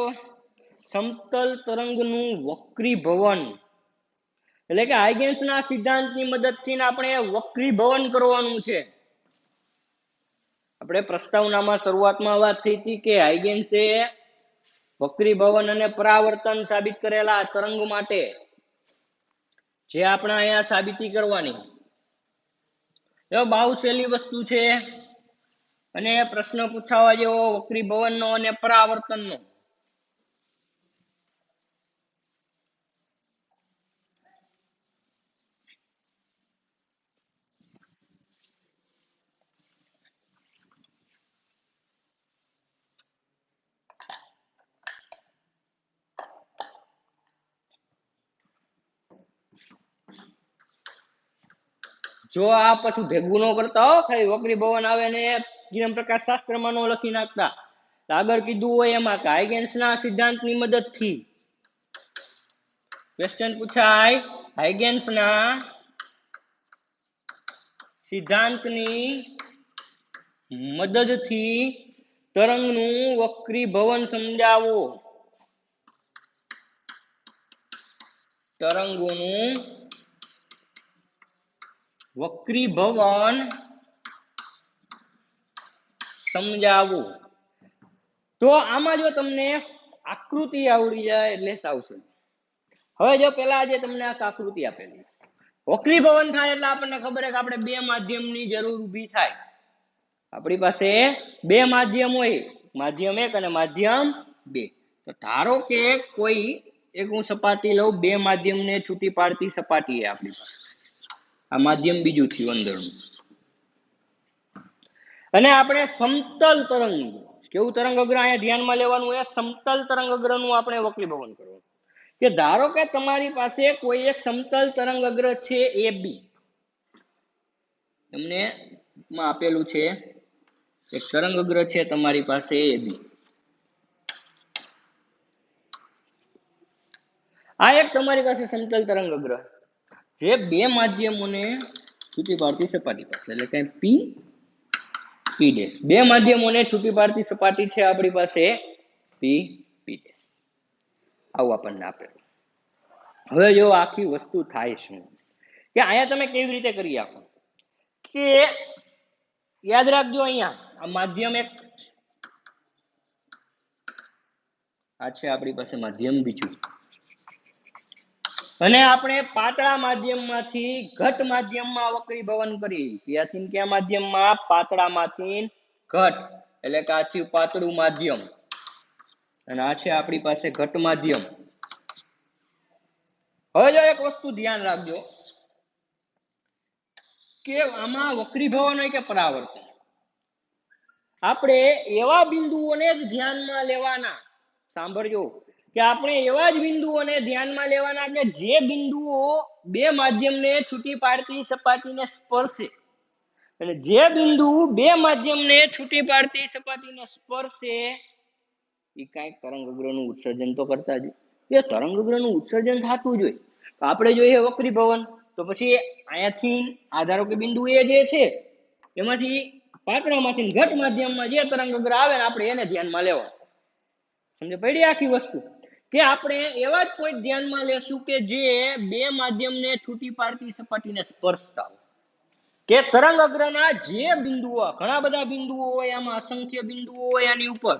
સમતલ તરંગનું વક્રીભવન. એટલે કે હાઇગેન્સના સિદ્ધાંતની મદદથી આપણે વક્રીભવન કરવાનું છે. આપણે પ્રસ્તાવનામાં શરૂઆતમાં વાત થઈ હતી કે હાઇગેન્સે વક્રીભવન અને પરાવર્તન સાબિત કરેલા તરંગ માટે, જે આપણે અહીંયા સાબિતી કરવાની, એ બહુ સહેલી વસ્તુ છે. અને પ્રશ્ન પૂછાવા જેવો વક્રીભવનનો અને પરાવર્તનનો. જો આ પાછું ભેગું ન કરતા હો, ખાલી વક્રી ભવન આવે ને કિરણ પ્રકાશ શાસ્ત્રમાં નો લખી નાખતા. આગળ કીધું હોય એમાં કે હાઇગેન્સના સિદ્ધાંતની મદદથી ક્વેશ્ચન પૂછાય, હાઇગેન્સના સિદ્ધાંતની મદદથી તરંગનું વક્રીભવન સમજાવો. તરંગોનું વક્રીભવન સમજાવો. તો આમાં જો તમને આકૃતિ આવડી જાય એટલે સાવશે. હવે જો પેલા જે તમને આ આકૃતિ આપેલી, વક્રીભવન થાય એટલે આપણને ખબર છે કે આપણે બે માધ્યમની જરૂર ઊભી થાય. આપણી પાસે બે માધ્યમ હોય, માધ્યમ 1 અને માધ્યમ 2. તો ધારો કે કોઈ એક હું સપાટી લઉં, બે માધ્યમને છૂટી પાડતી સપાટી આપણી પાસે. આ માધ્યમ બીજું થયું અંદરનું. અને આપણે સમતલ તરંગ, કેવું તરંગ અગ્ર અહીંયા ધ્યાનમાં લેવાનું છે, સમતલ તરંગ અગ્રનું આપણે વક્રીભવન કરવાનું. કે ધારો કે તમારી પાસે કોઈ એક સમતલ તરંગ અગ્ર છે AB, તમને આપેલું છે એક તરંગ અગ્ર છે તમારી પાસે AB. આ એક તમારી પાસે સમતલ તરંગ અગ્ર જે બે માધ્યમોને છૂટી પાડતી સપાટી પાસે, એટલે કે P ડેશ, બે માધ્યમોને છૂટી પાડતી સપાટી છે આપણી પાસે P ડેશ. આવું આપણને આપેલું. હવે જો આખી વસ્તુ થાય શું કે અહીંયા તમે કેવી રીતે કરી આપો કે યાદ રાખજો, અહીંયા આ માધ્યમ 1, આ છે આપણી પાસે માધ્યમ બીજું, અને આપણે પાતળા માધ્યમમાંથી ઘટ માધ્યમમાં વક્રીભવન કરી. ત્યાંથી કયા માધ્યમમાં? પાતળામાંથી ઘટ, એટલે કે આ થયું પાતળું માધ્યમ, અને આ છે આપણી પાસે ઘટ માધ્યમ. હવે જો એક વસ્તુ ધ્યાન રાખજો કે આમાં વક્રીભવન હોય કે પરાવર્તન, આપણે એવા બિંદુઓને જ ધ્યાનમાં લેવાના. સાંભળજો કે આપણે એવા જ બિંદુઓને ધ્યાનમાં લેવાના કે જે બિંદુઓ બે માધ્યમને છૂટી પાડતી સપાટીને સ્પર્શે. અને જે બિંદુ બે માધ્યમને છૂટી પાડતી સપાટીને સ્પર્શે એ કાંઈક તરંગ અગ્રનું ઉત્સર્જન તો કરતા જ. એ તરંગ અગ્રનું ઉત્સર્જન થતું જોઈએ. આપણે જોઈએ વક્રીભવન, તો પછી અહીંયાથી આ ધારો કે બિંદુ એ જે છે એમાંથી પાતળામાંથી ઘટ માધ્યમમાં જે તરંગ અગ્ર આવે ને આપણે એને ધ્યાનમાં લેવા. સમજ પડી આખી વસ્તુ? કે આપણે એવા જ પોઈન્ટ ધ્યાનમાં લેશું કે જે બે માધ્યમને છૂટી પાડતી સપાટીને સ્પર્શતા હોય. કે તરંગ અગ્રના જે બિંદુઓ, ઘણા બધા બિંદુઓ હોય, આમાં અસંખ્ય બિંદુઓ હોય આની ઉપર.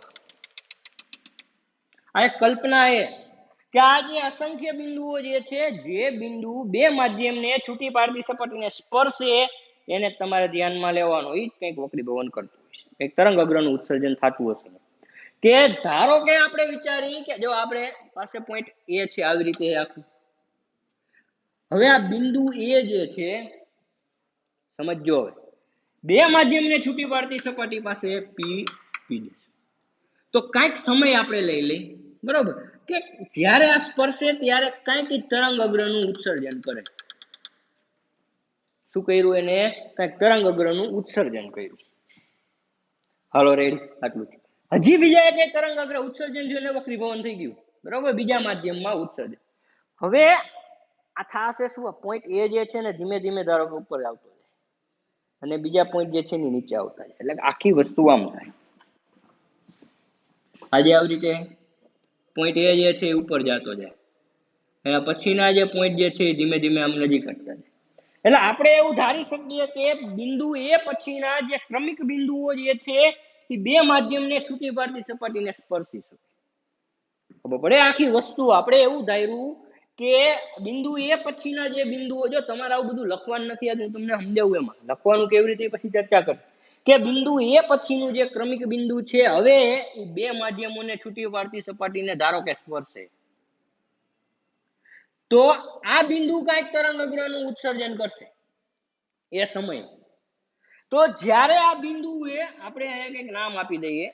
આ એક કલ્પના એ કે આ જે અસંખ્ય બિંદુઓ જે છે, જે બિંદુ બે માધ્યમને છૂટી પાડતી સપાટીને સ્પર્શે એને તમારે ધ્યાનમાં લેવાનો. એ જ કંઈક વક્રીભવન કરતું હશે, કંઈક તરંગ અગ્રનું ઉત્સર્જન થતું હશે. કે ધારો કે આપણે વિચારીએ કે જો આપણે પાસે પોઈન્ટ એ છે, આવી રીતે આખું. હવે આ બિંદુ એ જે છે, સમજો, હવે બે માધ્યમને છૂટી પાડતી સપાટી પાસે P ડેશ. તો કાંઈક સમય આપણે લઈ લઈ, બરોબર, કે જ્યારે આ સ્પર્શે ત્યારે કાંઈક તરંગ અગ્રનું ઉત્સર્જન કરે. શું કર્યું? એને કાંઈક તરંગ અગ્રનું ઉત્સર્જન કર્યું. હાલો રેડી, આટલું. હજી બીજા એક તરંગ અગ્ર ઉત્સર્જન જોઈને વક્રીભવન થઈ ગયું, બરોબર, બીજા માધ્યમમાં ઉત્સર્જન. હવે આ થશે શું? પોઈન્ટ એ જે છે ને ધીમે ધીમે ધારો કે ઉપર આવતો જાય અને બીજા પોઈન્ટ જે છે ને નીચે આવતા જાય, એટલે આખી વસ્તુ આમ થાય. આજે આવી રીતે પોઈન્ટ એ જે છે એ ઉપર જતો જાય, એના પછીના જે પોઈન્ટ જે છે એ ધીમે ધીમે આમ નજીક કરતા જાય. એટલે આપણે એવું ધારી શકીએ કે બિંદુ એ પછીના જે ક્રમિક બિંદુઓ જે છે એ બે માધ્યમને છૂટી પાડતી સપાટીને સ્પર્શી શકે. ખબર પડે આખી વસ્તુ? આપણે એવું ધાર્યું કે બિંદુ એ પછીના જે બિંદુઓ, જો તમારે આવું બધું લખવાનું નથી, હું તમને સમજાવું એમાં લખવાનું કેવી રીતે પછી ચર્ચા કર. કે બિંદુ એ પછીનું જે ક્રમિક બિંદુ છે, હવે એ બે માધ્યમોને છૂટી પાડતી સપાટીને ધારો કે સ્પર્શે, તો આ બિંદુ કાંઈક તરંગ અગ્રનું ઉત્સર્જન કરશે એ સમય. તો જ્યારે આ બિંદુ એ આપણે અહીંયા કંઈક નામ આપી દઈએ,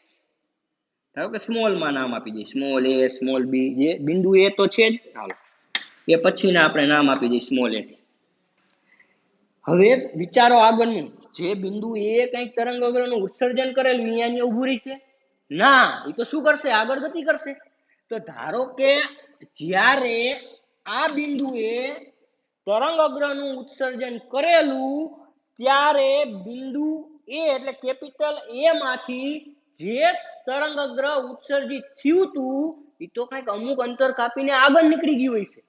ધારો કે સ્મોલમાં નામ આપી દઈએ, સ્મોલ એ, સ્મોલ બી. જે બિંદુ એ તો છે જ, હાલો એ પછીના આપણે નામ આપી દઈએ સ્મોલ એ. હવે વિચારો આગળનું, જે બિંદુ એ કઈક તરંગ અગ્રનું ઉત્સર્જન કરેલું અહીંયા ઉભું રહી છે ના, એ તો શું કરશે, આગળ ગતિ કરશે. તો ધારો કે જ્યારે આ બિંદુએ તરંગ અગ્રનું ઉત્સર્જન કરેલું ત્યારે બિંદુ એ એટલે કેપિટલ એ માંથી જે તરંગ અગ્ર ઉત્સર્જિત થયું હતું એ તો કઈક અમુક અંતર કાપીને આગળ નીકળી ગયું હોય છે.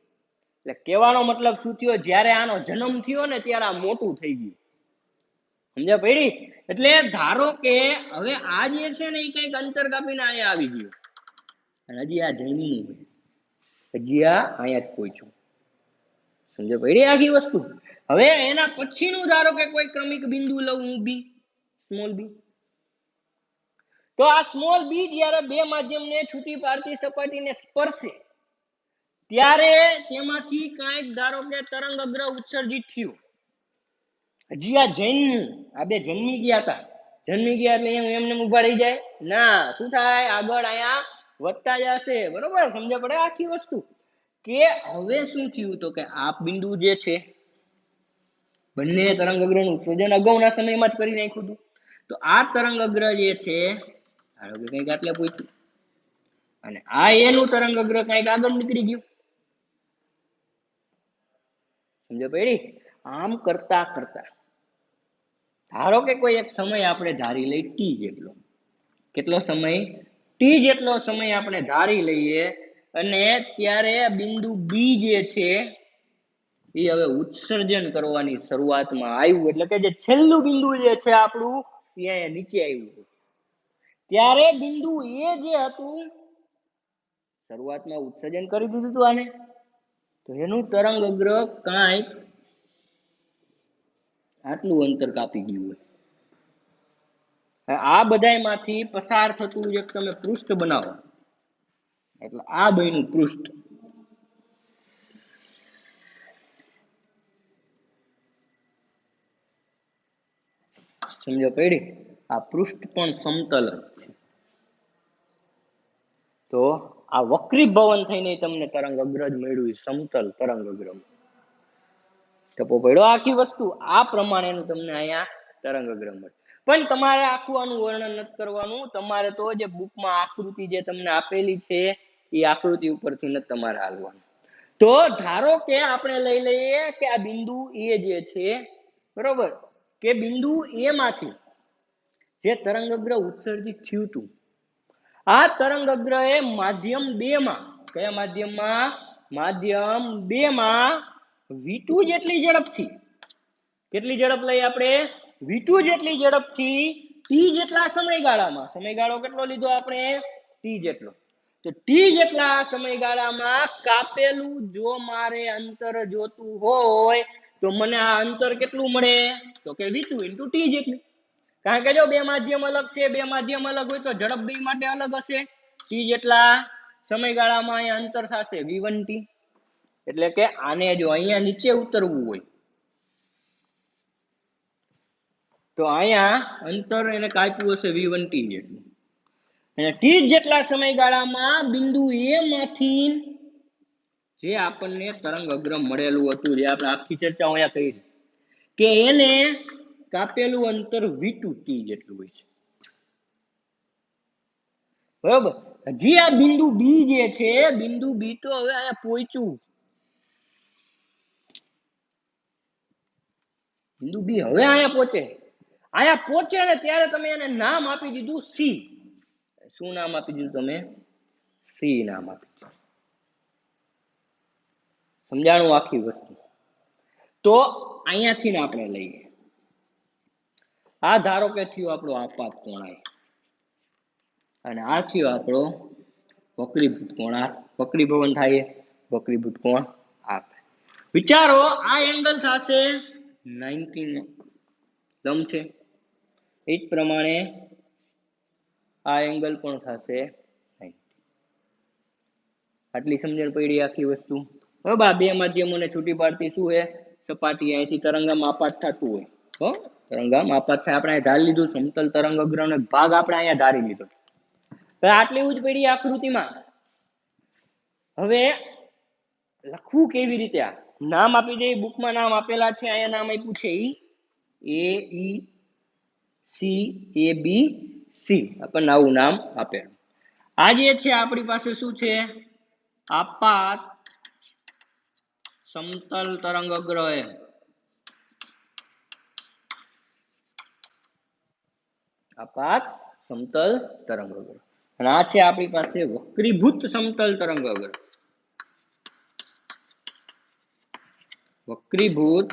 એટલે કહેવાનો મતલબ શું થયો, જ્યારે આનો જન્મ થયો ને ત્યારે આ મોટું થઈ ગયું. સમજ્યા પડી? એટલે ધારો કે હવે આ જે છે ને એ કઈક અંતર કાપીને અહીંયા આવી ગયું અને હજી આ જન્મ્યું, હજી આ અહીંયા જ પહોંચ્યું. સમજ પડી આખી વસ્તુ? હવે એના પછીનું ધારો કે કોઈ ક્રમિક બિંદુ લઉં હું બી, સ્મોલ બી, તો આ સ્મોલ બી જ્યારે બે માધ્યમને છૂટી પાડતી સપાટીને સ્પર્શે ત્યારે તેમાંથી કાંઈક ધારો કે તરંગ અગ્ર ઉત્સર્જિત થયું. હજી આ જન્મ્યું, આ બે જન્મી ગયા હતા, જન્મી ગયા એટલે એમને ઉભા રહી જાય ના, શું થાય, આગળ અહીંયા વધતા જશે. બરોબર? સમજ પડે આખી વસ્તુ? કે હવે શું થયું તો કે આ બિંદુ જે છે બંને તરંગ અગ્રનું ઉત્સર્જન અગાઉના સમયમાં જ કરી નાખ્યું હતું. તો આ તરંગ અગ્ર જે છે કંઈક આટલે પહોંચ્યું અને આ એનું તરંગ અગ્ર કંઈક આગળ નીકળી ગયું. સમજ પડી? આમ કરતા કરતા ધારો કે કોઈ એક સમય આપણે ધારી લઈ ટી જેટલો, કેટલો સમય, ટી જેટલો સમય આપણે ધારી લઈએ અને ત્યારે બિંદુ બી જે છે એ હવે ઉત્સર્જન કરવાની શરૂઆતમાં આવ્યું, એટલે કે જે છેલ્લું બિંદુ જે છે આપણું એ નીચે આવ્યું. ત્યારે બિંદુ એ જે હતું શરૂઆતમાં ઉત્સર્જન કરી દીધું હતું આને, તો એનું તરંગ અગ્ર કાંઈક આટલું અંતર કાપી ગયું હોય. આ બધામાંથી પસાર થતું એક તમે પૃષ્ઠ બનાવો એટલે આ બન્યું પૃષ્ઠ. સમજો પડી? આ પૃષ્ઠ પણ સમતલ છે. તો આ વક્રીભવન થઈને તમને તરંગ અગ્ર જ મળ્યું, સમતલ તરંગ અગ્ર ટપો પડ્યો. આખી વસ્તુ આ પ્રમાણેનું તમને અહીંયા તરંગ અગ્ર મળે. પણ તમારે આખું આનું વર્ણન નથી કરવાનું, તમારે તો જે બુકમાં આકૃતિ જે તમને આપેલી છે એ આકૃતિ ઉપરથી નથી તમારે હાલવાનું. તો ધારો કે આપણે લઈ લઈએ કે આ બિંદુ એ જે છે, બરોબર, કે બિંદુ એ માંથી જે તરંગ અગ્ર ઉત્સર્જિત થયું હતું આ તરંગ અગ્ર એ માધ્યમ 2 માં, કયા માધ્યમમાં, માધ્યમ 2 માં V2 જેટલી ઝડપથી, કેટલી ઝડપ લઈ આપણે, V2 જેટલી ઝડપથી ટી જેટલા સમયગાળામાં, સમયગાળો કેટલો લીધો આપણે, ટી જેટલો, તો ટી જેટલા સમયગાળામાં કાપેલું જો મારે અંતર જોતું હોય તો મને આ અંતર કેટલું મળે તો કે V2 * ટી જેટલું. કારણ કે જો બે માધ્યમ અલગ છે, બે માધ્યમ અલગ હોય તો ઝડપ બે માટે અલગ હશે. ટી જેટલા સમયગાળામાં અહીંયા અંતર થશે V1t, એટલે કે આને જો અહીંયા નીચે ઉતરવું હોય તો અહીંયા અંતર એને કાપ્યું હશે V1t જેટલું. અને ટી જેટલા સમયગાળામાં બિંદુ એ માંથી જે આપણને તરંગ અગ્ર મળેલું હતું, જે આપણે આખી ચર્ચા અહીંયા કરી કે એને કાપેલું અંતર V2t જેટલું હોય છે. બરોબર? હજી આ બિંદુ બી જે છે, બિંદુ બી તો હવે અહીંયા પહોંચ્યું, બિંદુ બી હવે અહીંયા પહોંચે ને ત્યારે તમે એને નામ આપી દીધું સી. શું નામ આપી દીધું તમે? સી નામ આપી દીધું. સમજાણું આખી વસ્તુ? તો અહીંયાથી ને આપણે લઈએ, આ ધારો કે થયો આપણો આપાત કોણ અને આ થયો આપણો વક્રીભૂત કોણ, વક્રીભવન થાય, વક્રીભૂત કોણ આ થાય. વિચારો આ એંગલ સાથે 90 લંબ છે, એ જ પ્રમાણે આ એંગલ પણ થશે 90. આટલી સમજણ પડી આખી વસ્તુ? બરાબર? બે માધ્યમોને છૂટી પાડતી શું છે સપાટી, અહીંથી તરંગામાં આપાત થતું હોય, હો તરંગામાં આપાત થાય, આપણે ધારી લીધું સમતલ તરંગ અગ્રનો ભાગ આપણે અહીંયા ધારી લીધો. તો આટલી જ પડી આકૃતિમાં. હવે લખવું કેવી રીતે? આ નામ આપી દઈએ, બુકમાં નામ આપેલા છે, અહીંયા નામ આપ્યું છે AECABC, આપણને આવું નામ આપેલું. આ જે છે આપણી પાસે શું છે? આપાત સમતલ તરંગગ્રહ. આપાત સમતલ તરંગગ્રહ. અને આ છે આપણી પાસે વક્રીભૂત સમતલ તરંગગ્રહ. વક્રીભૂત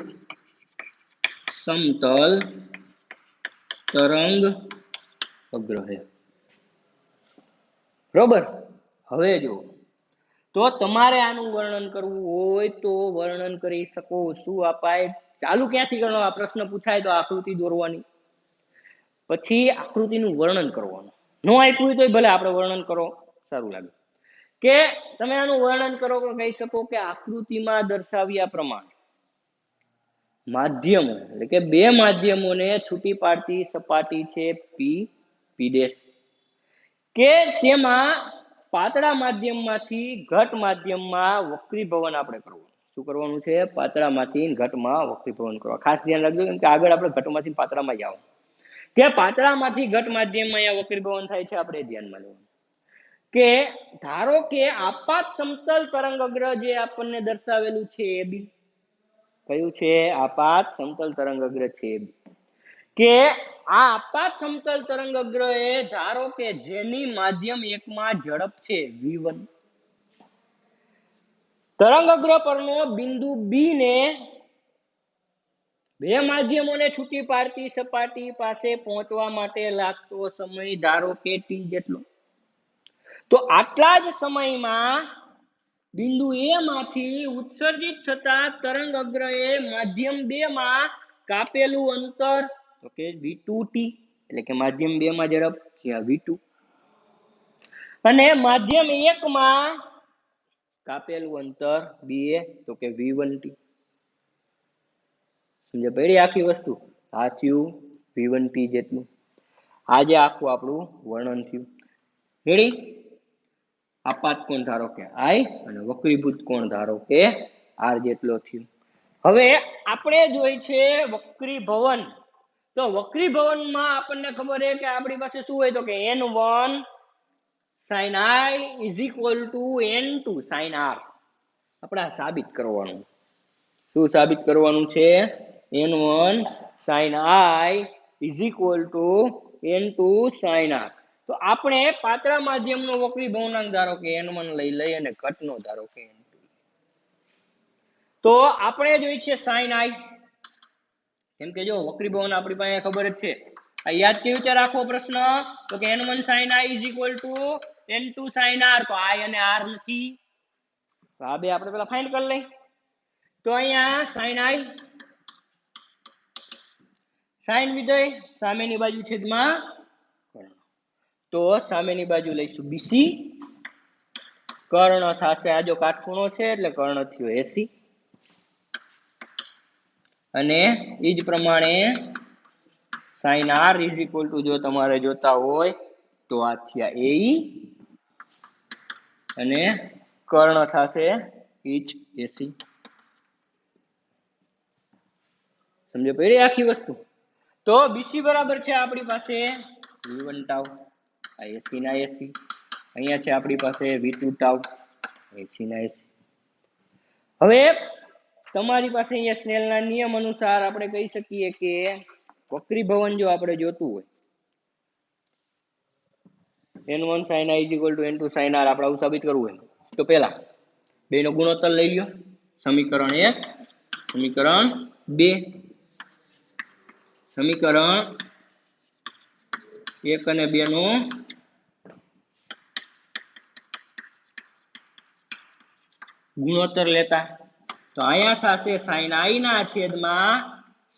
સમતલ તરંગ અગ્રહ. બરોબર. હવે જો તો તમારે આનું વર્ણન કરવું હોય તો વર્ણન કરી શકો. શું અપાય? ચાલુ ક્યાંથી કરવાનો? આ પ્રશ્ન પૂછાય તો આકૃતિ દોરવાની, પછી આકૃતિનું વર્ણન કરવાનું. નો આપ્યું હોય તો ભલે આપણે વર્ણન કરો, સારું લાગે. કે તમે આનું વર્ણન કરો તો કહી શકો કે આકૃતિમાં દર્શાવ્યા પ્રમાણે માધ્યમો એટલે કે બે માધ્યમોને છૂટી પાડતી સપાટી છે P કે તેમાં પાતળા માધ્યમમાંથી ઘટ માધ્યમમાં વક્રીભવન આપણે કરવું. શું કરવાનું છે? પાતળામાંથી ઘટમાં વક્રીભવન કરવા. ખાસ ધ્યાન રાખજો, કેમ કે આગળ આપણે ઘટમાંથી પાતળામાં જાવ કે પાતળામાંથી ઘટ માધ્યમમાં અહીંયા વક્રીભવન થાય છે, આપણે ધ્યાનમાં લેવાનું. કે ધારો કે આપાત સમતલ તરંગગ્રહ જે આપણને દર્શાવેલું છે AB, કયું છે? આપાત સમતલ તરંગગ્રહ છે AB. કે આ આપાત સમતલ તરંગગ્રહ એ ધારો કે જેની માધ્યમ એકમાં ઝડપ છે v1, તરંગગ્રહ પરનો બિંદુ B ને બે માધ્યમોને છૂટી પાડતી સપાટી પાસે પહોંચવા માટે લાગતો સમય ધારો કે t જેટલો. તો આટલા જ સમયમાં બિંદુ A માંથી ઉત્સર્જિત થતા તરંગગ્રહે માધ્યમ 2 માં કાપેલું અંતર તો કે v2t, એટલે કે માધ્યમ 2 માં ઝડપ જ્યાં v2, અને માધ્યમ 1 માં કાપેલું અંતર b તો કે v1t. સમજ પડી આખી વસ્તુ? આ થયું v1t જેટલું. આજે આખું આપણું વર્ણન થયું. રેડી? આપાત કોણ ધારો કે I અને વક્રીભૂત કોણ ધારો કે R જેટલો થયું. હવે આપણે જોઈ છે વક્રીભવન. તો વક્રીભવનમાં આપણને ખબર છે કે આપણી પાસે શું હોય? તો કે n1 sin I = n2 sin R. આપણે સાબિત કરવાનું. શું સાબિત કરવાનું છે? n1 sin I = n2 sin R. તો આપણે પાતળા માધ્યમનો વક્રીભવનાંક ધારો કે n1 લઈ અને ઘટનો ધારો કે n2. તો આપણે જોઈ છે sin I, કેમ કે જો વક્રીભવન આપણી પાસે ખબર જ છે. આ યાદ કેવી રીતે રાખવો પ્રશ્ન? તો કે n1 sin I = n2 sin R. તો I અને R નથી, તો આ બે આપણે પેલા ફાઇન્ડ કરી લઈ. તો અહીંયા sin I, sin વિધેય સામેની બાજુ છેદમાં કર્ણ. તો સામેની બાજુ લઈશું BC, કર્ણ થશે આ જો કાટખૂણો છે એટલે કર્ણ થયો AC, અને એ જ પ્રમાણે sin R = જો તમારે જોતા હોય તો આ થયા AE, અને કર્ણ થશે each AC. સમજો પડી આખી વસ્તુ? તો BC બરાબર છે આપણી પાસે v1 ટાઉ, આ AC ના AC. અહીંયા છે આપણી પાસે v2 ટાઉ, AC ના AC. હવે તમારી પાસે અહીંયા સ્નેલના નિયમ અનુસાર આપણે કહી શકીએ કે વક્રીભવન જો આપણે જોતું હોય n1 sin I = n2 sin R આપણે આવું સાબિત કરવું હોય તો પહેલા બેનો ગુણોત્તર લઈ લ્યો. સમીકરણ 1, સમીકરણ 2. સમીકરણ 1 અને 2 નો ગુણોત્તર લેતા તો અહીંયા થશે sin I ના છેદમાં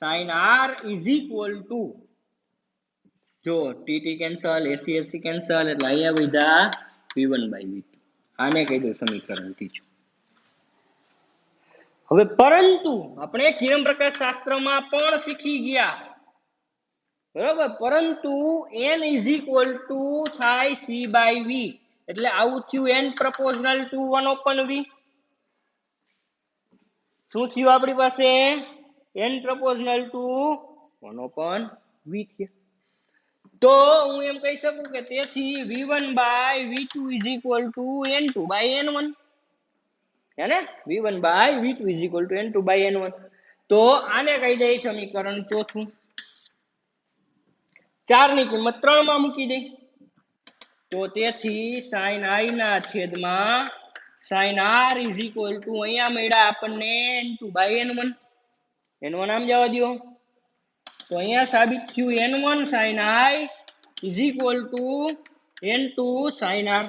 sin R = જો tt કેન્સલ, AC કેન્સલ, એટલે અહીંયા વધ્યા v1/v2. આને કહી દો સમીકરણ 3. હવે પરંતુ આપણે કિરણપ્રકાશ શાસ્ત્રમાં પણ શીખી ગયા, બરોબર? પરંતુ n = થાય c/v, એટલે આવું થયું n proportional to 1/v. શું થયું આપણી પાસે n proportional to 1/v થયા. તો હું એમ કહી શકું કે તેથી v1 by v2 is equal to n2 by n1 है ना. v1 by v2 is equal to n2 by n1. તો આને કહી દઈએ સમીકરણ ચોથું. 4 ની કિંમત 3 માં મૂકી દઈ. તો તેથી sin i ના છેદમાં sin r is equal to અહીંયા મળ્યા આપણને n2 by n1. n1 આમ જવા દો. તો અહીંયા સાબિત થયું n1 sin i is equal to n2 sin r.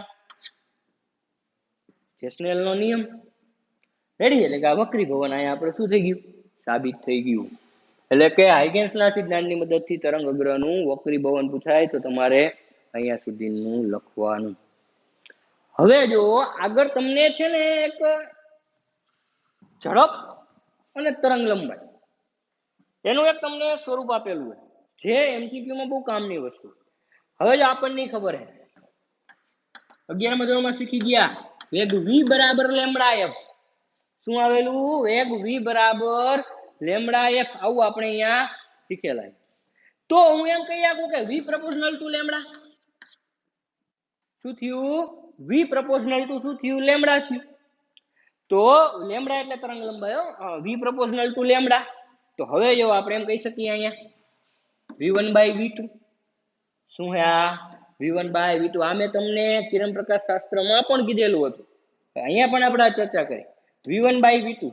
ચેસ્નેલ નો નિયમ રેડી. એટલે કે આ વક્રી ભવન અહીંયા આપણે શું થઈ ગયું સાબિત થઈ ગયું. એટલે કે હાઇગેન્સ ના સિદ્ધાંતની મદદથી તરંગ અગ્રનું વક્રી ભવન પૂછાય તો તમારે અહીંયા સુધીનું લખવાનું. હવે જો આગળ તમને છે ને એક ઝડપ અને તરંગ લંબાઈ એનું એક તમને સ્વરૂપ આપેલું છે જે એમસીક્યુ માં બહુ કામની વસ્તુ. હવે જો આપણને ખબર હે 11મા ધોરણમાં શીખી ગયા વેગ v બરાબર લેમ્બડા f. શું આવેલું વેગ v બરાબર લેમ્બડા f આવું આપણે અહીંયા શીખેલા. તો હું એમ કહી શકું કે v proportional to લેમ્બડા શું થયું v proportional to શું થયું લેમ્બડા થયું. તો લેમ્બડા એટલે તરંગ લંબાઈ v proportional to લેમ્બડા. તો હવે જો આપણે એમ કહી શકીએ અહીંયા v1 by v2 શું હે આ v1 by v2. આ મેં તમને કિરણ પ્રકાશ શાસ્ત્રમાં પણ કીધેલું હતું. અહીંયા પણ આપણે ચર્ચા કરી v1 by v2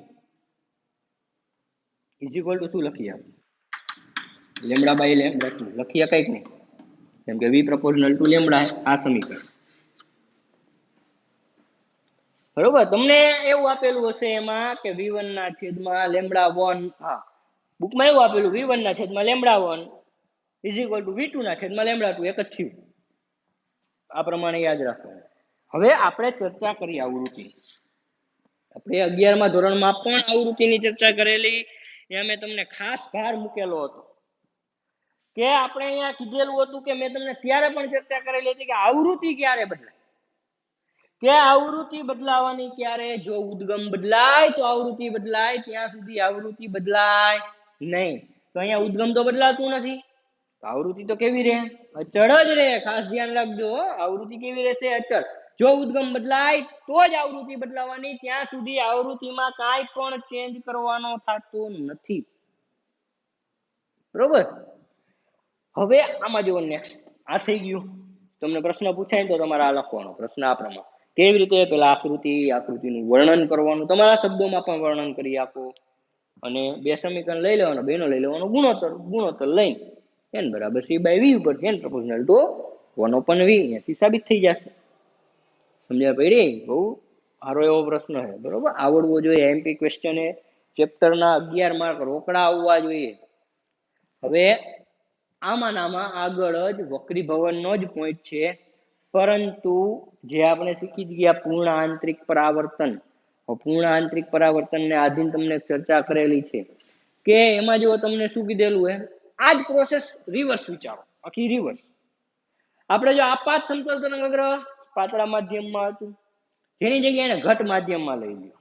is equal to શું લખીએ આપણે લેમ્બડા બાય લેમ્બડા લખીએ કંઈક નહીં કેમ કે v proportional to લેમ્બડા આ સમીકરણ બરોબર. તમને એવું આપેલું હશે એમાં કે v1 ના છેદમાં લેમ્બડા 1 હા બુકમાં એવું આપેલું v1 ના છેદમાં lambda 1 is equal to v2 ના છેદમાં લેમ્બડા 2 એક જ થયું. આ પ્રમાણે યાદ રાખવાનું. હવે આપણે ચર્ચા કરી આવૃત્તિ. આપણે 11મા ધોરણમાં પણ આવૃત્તિની ચર્ચા કરેલી. ત્યાં મેં તમને ખાસ ભાર મૂકેલો હતો કે આપણે અહીંયા કીધેલું હતું કે મેં તમને ત્યારે પણ ચર્ચા કરેલી હતી કે આવૃત્તિ ક્યારે બદલાય. કે આવૃત્તિ બદલાવાની ક્યારે જો ઉદ્ગમ બદલાય તો આવૃત્તિ બદલાય ત્યાં સુધી આવૃત્તિ બદલાય નહીં. તો અહીંયા ઉદ્ગમ તો બદલાતું નથી તો આવૃત્તિ તો કેવી રહે અચળ જ રહે. ખાસ ધ્યાન રાખજો આવૃત્તિ કેવી રહેશે અચળ. જો ઉદ્ગમ બદલાય તો જ આવૃત્તિ બદલાવાની ત્યાં સુધી આવૃત્તિમાં કાંઈ પણ ચેન્જ કરવાનો થતો નથી. બરોબર. હવે આમાં જો નેક્સ્ટ આ થઈ ગયું. તમને પ્રશ્ન પૂછાય તો તમારે આ લખવાનો પ્રશ્ન આ પ્રમાણે કેવી રીતે પેલા આકૃતિનું વર્ણન કરવાનું તમારા શબ્દોમાં પણ વર્ણન કરી આપો અને બે સમીકરણ લઈ લેવાનો બેનો લઈ લેવાનો ગુણોત્તર લઈને n બરાબર c by v ઉપર n proportional to 1/v અહીંયાથી સાબિત થઈ જશે. સમજ્યા પડી. બહુ સારો એવો પ્રશ્ન છે. બરોબર. આવડવો જોઈએ. એમપી ક્વેશ્ચન એ ચેપ્ટરના 11 માર્ક રોકડા આવવા જોઈએ. હવે આમાં આગળ જ વક્રી ભવનનો જ પોઈન્ટ છે પરંતુ જે આપણે શીખી ગયા પૂર્ણ આંતરિક પરાવર્તન. પૂર્ણ આંતરિક પરાવર્તનને આધીન તમને ચર્ચા કરેલી છે કે એમાં જો તમને શું કીધેલું હે આ જ પ્રોસેસ રિવર્સ વિચારો આખી રિવર્સ. આપણે જો આપાત સમતલ તરંગ અગ્ર પાતળા માધ્યમમાં હતું જેની જગ્યાએ એને ઘટ માધ્યમમાં લઈ લ્યો.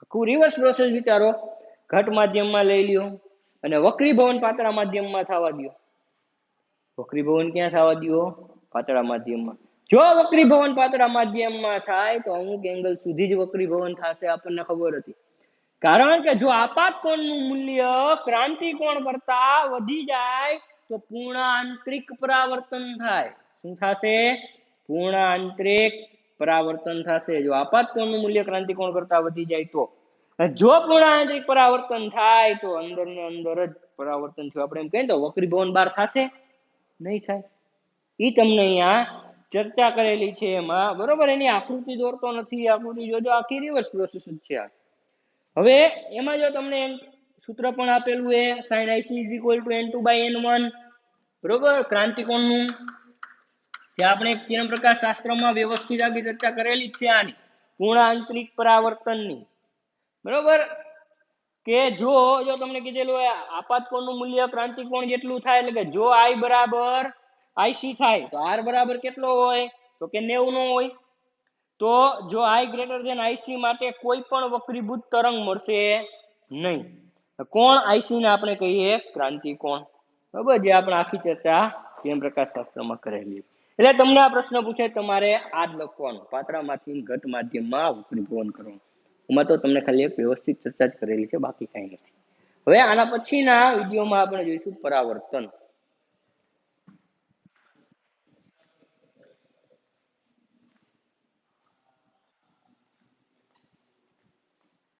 આખું રિવર્સ પ્રોસેસ વિચારો. ઘટ માધ્યમમાં લઈ લ્યો અને વક્રી ભવન પાતળા માધ્યમમાં થવા દો. વક્રી ભવન ક્યાં થવા દો પાતળા માધ્યમમાં. જો વક્રી ભવન પાતળા માધ્યમમાં થાય તો અમુક એંગલ સુધી જ વક્રી ભવન થશે આપણને ખબર હતી. કારણ કે જો આપાત કોણનું મૂલ્ય ક્રાંતિ કોણ કરતા વધી જાય તો પૂર્ણ આંતરિક પરાવર્તન થાય. શું થશે પૂર્ણ આંતરિક પરાવર્તન થશે. જો આપાત કોણનું મૂલ્ય ક્રાંતિ કોણ કરતા વધી જાય તો. જો પૂર્ણ આંતરિક પરાવર્તન થાય તો અંદર ને અંદર જ પરાવર્તન થયું. આપણે એમ કહીએ તો વક્રી ભવન બહાર થશે નહીં થાય. એ તમને અહીંયા ચર્ચા કરેલી છે એમાં. બરોબર. એની આકૃતિ દોરતો નથી. આકૃતિ જોજો આખી રિવર્સ પ્રોસેસ જ છે. હવે એમાં જો તમને સૂત્ર પણ આપેલું છે sin ic is equal to n2 by n1. બરોબર. ક્રાંતિકોણનું જે આપણે કિરણ પ્રકાશ શાસ્ત્રમાં વ્યવસ્થિત આગળ ચર્ચા કરેલી જ છે આની પૂર્ણ આંતરિક પરાવર્તનની. બરોબર. કે જો તમને કીધેલું હોય આપાત કોણનું મૂલ્ય ક્રાંતિકોણ જેટલું થાય એટલે કે જો i બરાબર ic થાય તો r બરાબર કેટલો હોય તો કે 90 નો હોય. તો જો i greater than ic માટે કોઈ પણ વક્રીભૂત તરંગ મળશે નહીં. કોણ આઈસી ને આપણે કહીએ ક્રાંતિ કોણ, બરાબર, જે આપણે આખી ચર્ચા પ્રકાશ શાસ્ત્રમાં કરેલી. એટલે તમને આ પ્રશ્ન પૂછે તમારે આ જ લખવાનું, પાત્રામાંથી ઘટ માધ્યમમાં વક્રીભવન કરવાનું. એમાં તો તમને ખાલી એક વ્યવસ્થિત ચર્ચા જ કરેલી છે, બાકી કઈ નથી. હવે આના પછીના વિડીયોમાં આપણે જોઈશું પરાવર્તન.